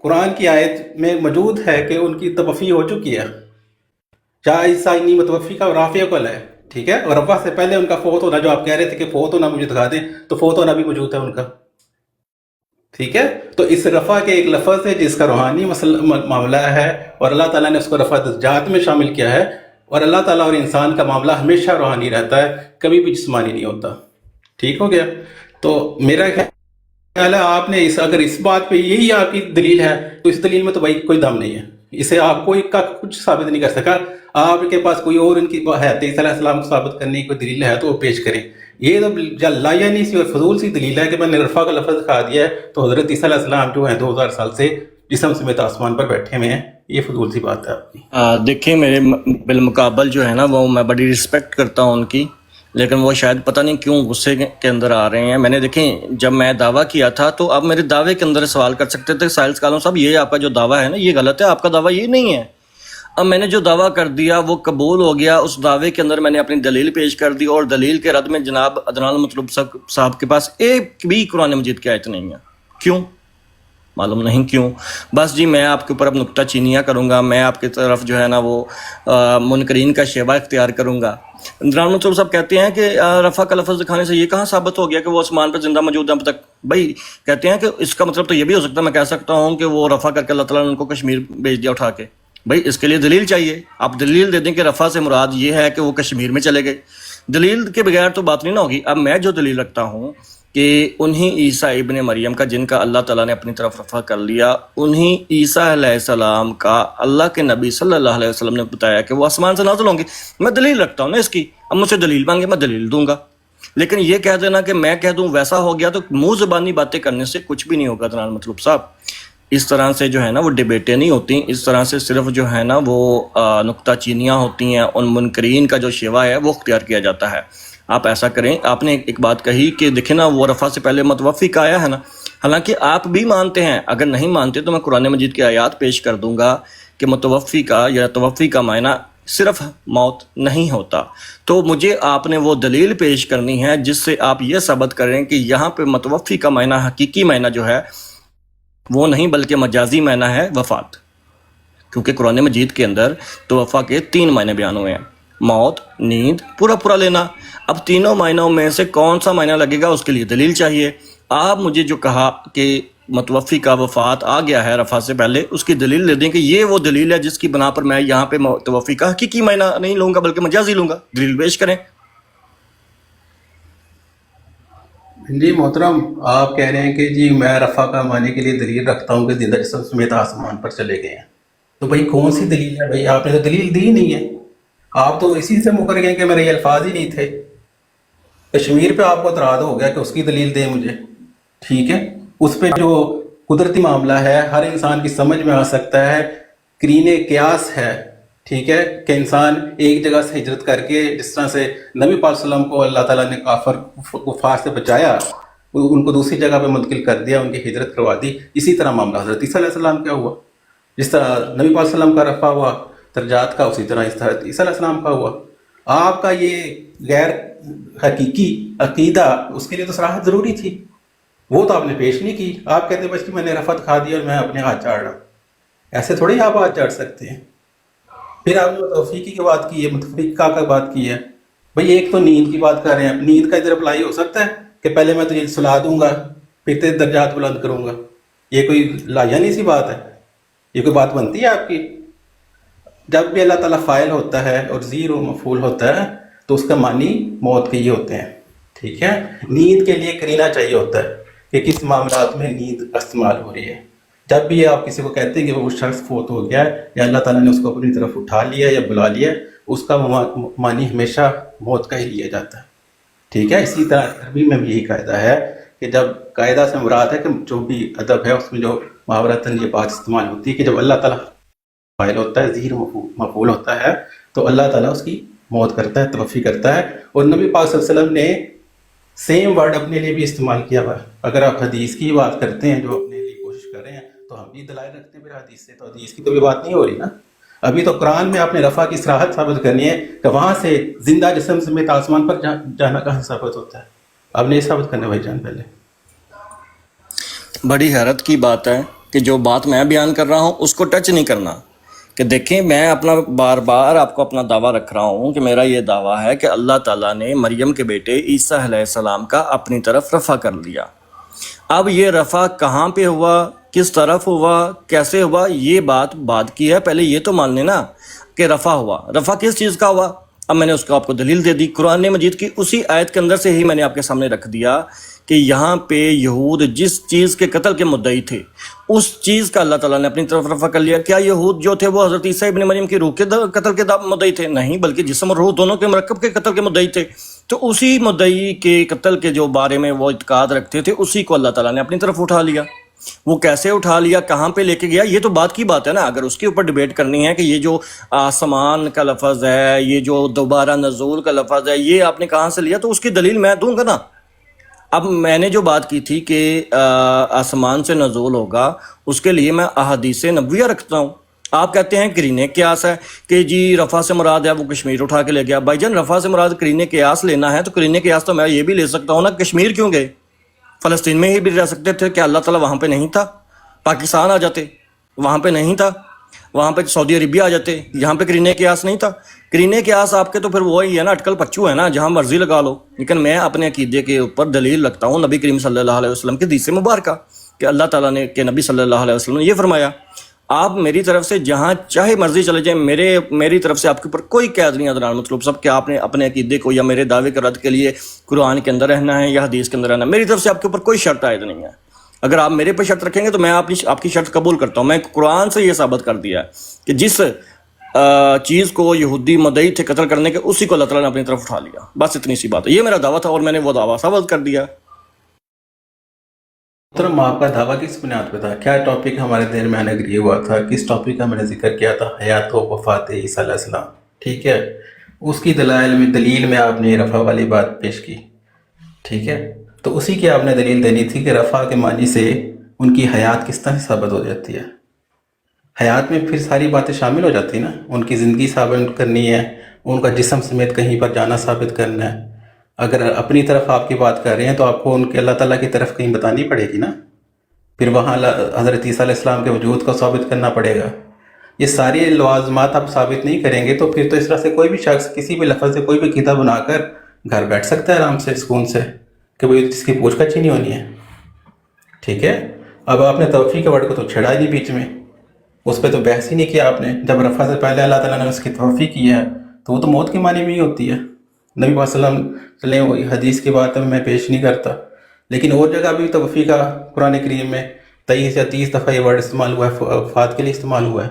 قرآن کی آیت میں موجود ہے کہ ان کی توفی ہو چکی ہے، یا عیسیٰ انی متوفی کا رافع قل ہے، ٹھیک ہے؟ اور رفع سے پہلے ان کا فوت ہونا، جو آپ کہہ رہے تھے کہ فوت ہونا مجھے دکھا دیں، تو فوت ہونا بھی موجود ہے ان کا، ٹھیک ہے؟ تو اس رفع کے ایک لفظ ہے جس کا روحانی معاملہ ہے، اور اللہ تعالیٰ نے اس کو رفع درجات میں شامل کیا ہے، اور اللہ تعالیٰ اور انسان کا معاملہ ہمیشہ روحانی رہتا ہے، کبھی بھی جسمانی نہیں ہوتا، ٹھیک ہو گیا؟ تو میرا خیال ہے آپ نے اگر اس بات پہ یہی آپ کی دلیل ہے تو اس دلیل میں تو بھائی کوئی دم نہیں ہے، اسے آپ کوئی کا کچھ ثابت نہیں کر سکا۔ آپ کے پاس کوئی اور ان کی حیات عیسیٰ علیہ السلام کو ثابت کرنے کی کوئی دلیل ہے تو وہ پیش کریں۔ یہ تو لایانی سی اور فضول سی دلیل ہے کہ میں نے رفع کا لفظ دکھا دیا ہے تو حضرت عیسیٰ علیہ السلام جو ہیں 2000 سال سے جسم سمیت آسمان پر بیٹھے ہوئے ہیں، یہ فضول سی بات ہے آپ کی۔ دیکھیں میرے بالمقابل جو ہے نا وہ میں بڑی رسپیکٹ کرتا ہوں ان کی، لیکن وہ شاید پتہ نہیں کیوں غصے کے اندر آ رہے ہیں۔ میں نے دیکھیں جب میں دعویٰ کیا تھا تو آپ میرے دعوے کے اندر سوال کر سکتے تھے ساحل کالم صاحب یہ آپ کا جو دعویٰ ہے نا یہ غلط ہے، آپ کا دعویٰ یہ نہیں ہے۔ اب میں نے جو دعویٰ کر دیا وہ قبول ہو گیا، اس دعوے کے اندر میں نے اپنی دلیل پیش کر دی، اور دلیل کے رد میں جناب عدنان مطلوب صاحب کے پاس ایک بھی قرآن مجید کی آیت نہیں ہے۔ کیوں؟ معلوم نہیں کیوں۔ بس جی میں آپ کے اوپر اب نکتہ چینیاں کروں گا، میں آپ کی طرف جو ہے نا وہ منکرین کا شیوا اختیار کروں گا۔ عدنان مطلوب صاحب کہتے ہیں کہ رفع کا لفظ دکھانے سے یہ کہاں ثابت ہو گیا کہ وہ آسمان پر زندہ موجود ہیں اب تک؟ بھائی کہتے ہیں کہ اس کا مطلب تو یہ بھی ہو سکتا ہے، میں کہہ سکتا ہوں کہ وہ رفع کر کے اللہ تعالیٰ نے ان کو کشمیر بھیج دیا اٹھا کے۔ بھائی اس کے لیے دلیل چاہیے، آپ دلیل دے دیں کہ رفع سے مراد یہ ہے کہ وہ کشمیر میں چلے گئے، دلیل کے بغیر تو بات نہیں نہ ہوگی۔ اب میں جو دلیل رکھتا ہوں کہ انہی عیسیٰ ابن مریم کا جن کا اللہ تعالیٰ نے اپنی طرف رفع کر لیا، انہی عیسیٰ علیہ السلام کا اللہ کے نبی صلی اللہ علیہ وسلم نے بتایا کہ وہ آسمان سے نازل ہوں گے۔ میں دلیل رکھتا ہوں نا اس کی، اب مجھ سے دلیل مانگے میں دلیل دوں گا، لیکن یہ کہہ دینا کہ میں کہہ دوں ویسا ہو گیا تو منہ زبانی باتیں کرنے سے کچھ بھی نہیں ہوگا عدنان مطلوب صاحب۔ اس طرح سے جو ہے نا وہ ڈیبیٹیں نہیں ہوتی، اس طرح سے صرف جو ہے نا وہ نکتہ چینیاں ہوتی ہیں، ان منکرین کا جو شیوا ہے وہ اختیار کیا جاتا ہے۔ آپ ایسا کریں، آپ نے ایک بات کہی کہ دیکھیں نا وہ رفع سے پہلے متوفی کا آیا ہے نا، حالانکہ آپ بھی مانتے ہیں، اگر نہیں مانتے تو میں قرآن مجید کی آیات پیش کر دوں گا کہ متوفی کا یا توفی کا معنی صرف موت نہیں ہوتا، تو مجھے آپ نے وہ دلیل پیش کرنی ہے جس سے آپ یہ ثابت کریں کہ یہاں پہ متوفی کا معنی حقیقی معنی جو ہے وہ نہیں بلکہ مجازی معنی ہے وفات، کیونکہ قرآن مجید کے اندر توفا کے 3 معنی بیان ہوئے ہیں، موت، نیند، پورا لینا۔ اب تینوں معنوں میں سے کون سا معنی لگے گا اس کے لیے دلیل چاہیے۔ آپ مجھے جو کہا کہ متوفی کا وفات آ گیا ہے رفع سے پہلے، اس کی دلیل لے دیں کہ یہ وہ دلیل ہے جس کی بنا پر میں یہاں پہ متوفی کا حقیقی معنی نہیں لوں گا بلکہ مجازی لوں گا، دلیل پیش کریں۔ جی محترم، آپ کہہ رہے ہیں کہ جی میں رفع کا معنی کے لیے دلیل رکھتا ہوں کہ زندہ جسم سمیت آسمان پر چلے گئے ہیں، تو بھائی کون سی دلیل ہے بھائی؟ آپ نے تو دلیل دی ہی نہیں ہے. آپ تو اسی سے مکر گئے کہ میرے یہ الفاظ ہی نہیں تھے. کشمیر پہ آپ کو اعتراض ہو گیا کہ اس کی دلیل دیں مجھے. ٹھیک ہے، اس پہ جو قدرتی معاملہ ہے ہر انسان کی سمجھ میں آ سکتا ہے، قرین قیاس ہے. ٹھیک ہے، کہ انسان ایک جگہ سے ہجرت کر کے، جس طرح سے نبی پاک صلی اللہ علیہ وسلم کو اللہ تعالیٰ نے کافر کفار سے بچایا، ان کو دوسری جگہ پہ منتقل کر دیا، ان کی ہجرت کروا دی. اسی طرح معاملہ حضرت عیسیٰ علیہ السلام کیا ہوا، جس طرح نبی پاک صلی اللہ علیہ وسلم کا رفع ہوا درجات کا، اسی طرح حضرت عیسیٰ علیہ السلام کا ہوا. آپ کا یہ غیر حقیقی عقیدہ، اس کے لیے تو صراحت ضروری تھی، وہ تو آپ نے پیش نہیں کی. آپ کہتے بس کہ میں نے رفع کھا دی اور میں اپنے ہاتھ چاڑ رہا. ایسے تھوڑی آپ ہاتھ چاڑ سکتے ہیں. پھر آپ نے توفیقی کی بات کی ہے، متفرقہ کا بات کی ہے. بھئی ایک تو نیند کی بات کر رہے ہیں، نیند کا ادھر اپلائی ہو سکتا ہے کہ پہلے میں تجھے سلا دوں گا پھر تیرے درجات بلند کروں گا؟ یہ کوئی لایانی سی بات ہے؟ یہ کوئی بات بنتی ہے آپ کی؟ جب بھی اللہ تعالیٰ فاعل ہوتا ہے اور ضمیر و مفعول ہوتا ہے تو اس کا معنی موت کے ہی ہوتے ہیں. ٹھیک ہے، نیند کے لیے قرینہ چاہیے ہوتا ہے کہ کس معاملات میں نیند استعمال ہو رہی ہے. جب بھی آپ کسی کو کہتے ہیں کہ وہ شخص فوت ہو گیا ہے یا اللہ تعالیٰ نے اس کو اپنی طرف اٹھا لیا یا بلا لیا، اس کا معنی ہمیشہ موت کا ہی لیا جاتا ہے. ٹھیک ہے، اسی طرح عربی میں بھی یہی قاعدہ ہے کہ جب قاعدہ سے مراد ہے کہ جو بھی ادب ہے اس میں جو محاورتاً یہ بات استعمال ہوتی ہے کہ جب اللہ تعالیٰ فاعل ہوتا ہے، ضمیر مفعول ہوتا ہے، تو اللہ تعالیٰ اس کی موت کرتا ہے، توفی کرتا ہے. اور نبی پاک صلی اللہ علیہ وسلم نے سیم ورڈ اپنے لیے بھی استعمال کیا ہوا ہے. اگر آپ حدیث کی بات کرتے ہیں جو اپنے لیے کوشش کر رہے ہیں تو ہم بھی دلائل رکھتے ہیں پھر حدیث سے. تو حدیث کی تو بھی بات نہیں ہو رہی نا. ابھی تو قرآن میں آپ نے رفع کی صراحت ثابت کرنی ہے کہ وہاں سے زندہ جسم سمیت آسمان پر جانا کہاں ثابت ہوتا ہے. آپ نے یہ ثابت کرنا بھائی جان. پہلے بڑی حیرت کی بات ہے کہ جو بات میں بیان کر رہا ہوں اس کو ٹچ نہیں کرنا. کہ دیکھیں میں اپنا بار بار آپ کو اپنا دعویٰ رکھ رہا ہوں کہ میرا یہ دعویٰ ہے کہ اللہ تعالیٰ نے مریم کے بیٹے عیسیٰ علیہ السلام کا اپنی طرف رفع کر لیا. اب یہ رفع کہاں پہ ہوا، کس طرف ہوا، کیسے ہوا، یہ بات کی ہے. پہلے یہ تو مان لینا کہ رفع ہوا. رفع کس چیز کا ہوا؟ اب میں نے اس کو آپ کو دلیل دے دی. قرآن مجید کی اسی آیت کے اندر سے ہی میں نے آپ کے سامنے رکھ دیا کہ یہاں پہ یہود جس چیز کے قتل کے مدعی تھے اس چیز کا اللہ تعالیٰ نے اپنی طرف رفع کر لیا. کیا یہود جو تھے وہ حضرت عیسیٰ ابن مریم کی روح کے قتل کے مدعی تھے؟ نہیں، بلکہ جسم اور روح دونوں کے مرکب کے قتل کے مدعی تھے. تو اسی مدعی کے قتل کے جو بارے میں وہ اعتقاد رکھتے تھے اسی کو اللہ تعالیٰ نے اپنی طرف اٹھا لیا. وہ کیسے اٹھا لیا، کہاں پہ لے کے گیا، یہ تو بات کی بات ہے نا. اگر اس کے اوپر ڈیبیٹ کرنی ہے کہ یہ جو آسمان کا لفظ ہے، یہ جو دوبارہ نزول کا لفظ ہے، یہ آپ نے کہاں سے لیا، تو اس کی دلیل میں دوں گا نا. اب میں نے جو بات کی تھی کہ آسمان سے نزول ہوگا، اس کے لیے میں احادیث نبویہ رکھتا ہوں. آپ کہتے ہیں قرین قیاس ہے کہ جی رفع سے مراد ہے وہ کشمیر اٹھا کے لے گیا. بھائی جان رفع سے مراد قرین قیاس لینا ہے تو قرین قیاس تو میں یہ بھی لے سکتا ہوں نا. کشمیر کیوں گئے؟ فلسطین میں ہی بھی رہ سکتے تھے. کیا اللہ تعالیٰ وہاں پہ نہیں تھا؟ پاکستان آ جاتے، وہاں پہ نہیں تھا. وہاں پہ سعودی عربیہ آ جاتے، یہاں پہ قرین قیاس نہیں تھا. قرین قیاس آپ کے تو پھر وہی ہے نا، اٹکل پچو ہے نا، جہاں مرضی لگا لو. لیکن میں اپنے عقیدے کے اوپر دلیل رکھتا ہوں نبی کریم صلی اللہ علیہ وسلم کی حدیث مبارکہ کہ اللہ تعالیٰ نے کہ نبی صلی اللہ علیہ وسلم نے یہ فرمایا. آپ میری طرف سے جہاں چاہے مرضی چلے جائیں، میری طرف سے آپ کے اوپر کوئی قید نہیں حضرات مطلوب سب کہ آپ نے اپنے عقیدے کو یا میرے دعوے کے رد کے لیے قرآن کے اندر رہنا ہے یا حدیث کے اندر رہنا ہے. میری طرف سے آپ کے اوپر کوئی شرط عائد نہیں ہے. اگر آپ میرے پہ شرط رکھیں گے تو میں آپ کی شرط قبول کرتا ہوں. میں قرآن سے یہ ثابت کر دیا ہے کہ جس چیز کو یہودی مدعی تھے قتل کرنے کے، اسی کو اللہ تعالیٰ نے اپنی طرف اٹھا لیا. بس اتنی سی بات ہے. یہ میرا دعویٰ تھا اور میں نے وہ دعویٰ ثابت کر دیا. محترم آپ کا دعویٰ کس بنیاد پہ تھا؟ کیا ٹاپک ہمارے ذہن میں اگری ہوا تھا؟ کس ٹاپک کا میں نے ذکر کیا تھا؟ حیات و وفات عیسیٰ علیہ السلام. ٹھیک ہے، اس کی دلیل میں آپ نے رفع والی بات پیش کی. ٹھیک ہے، تو اسی کی آپ نے دلیل دینی تھی کہ رفع کے معنی سے ان کی حیات کس طرح ثابت ہو جاتی ہے. حیات میں پھر ساری باتیں شامل ہو جاتی نا. ان کی زندگی ثابت کرنی ہے، ان کا جسم سمیت کہیں پر جانا ثابت کرنا ہے. اگر اپنی طرف آپ کی بات کر رہے ہیں تو آپ کو ان کے اللہ تعالیٰ کی طرف کہیں بتانی پڑے گی نا. پھر وہاں حضرت عیسیٰ علیہ السلام کے وجود کو ثابت کرنا پڑے گا. یہ ساری لوازمات آپ ثابت نہیں کریں گے تو پھر تو اس طرح سے کوئی بھی شخص کسی بھی لفظ سے کوئی بھی عقیدہ بنا کر گھر بیٹھ سکتا ہے آرام سے سکون سے کہ بھائی اس کی پوچھ گچھ ہی نہیں ہونی ہے. ٹھیک ہے، اب آپ نے توفیق کے ورڈ کو تو چھڑا ہی نہیں بیچ میں، اس پہ تو بحث ہی نہیں کیا آپ نے. جب رفع سے پہلے اللہ تعالیٰ نے اس کی توفیق کی ہے تو وہ تو موت کے معنی میں ہی ہوتی ہے. نبی صلی اللہ علیہ وسلم حدیث کی بات میں پیش نہیں کرتا، لیکن اور جگہ بھی توفیق کا قرآن کریم میں 23 یا 30 دفعہ یہ ورڈ استعمال ہوا ہے، وفات کے لیے استعمال ہوا ہے.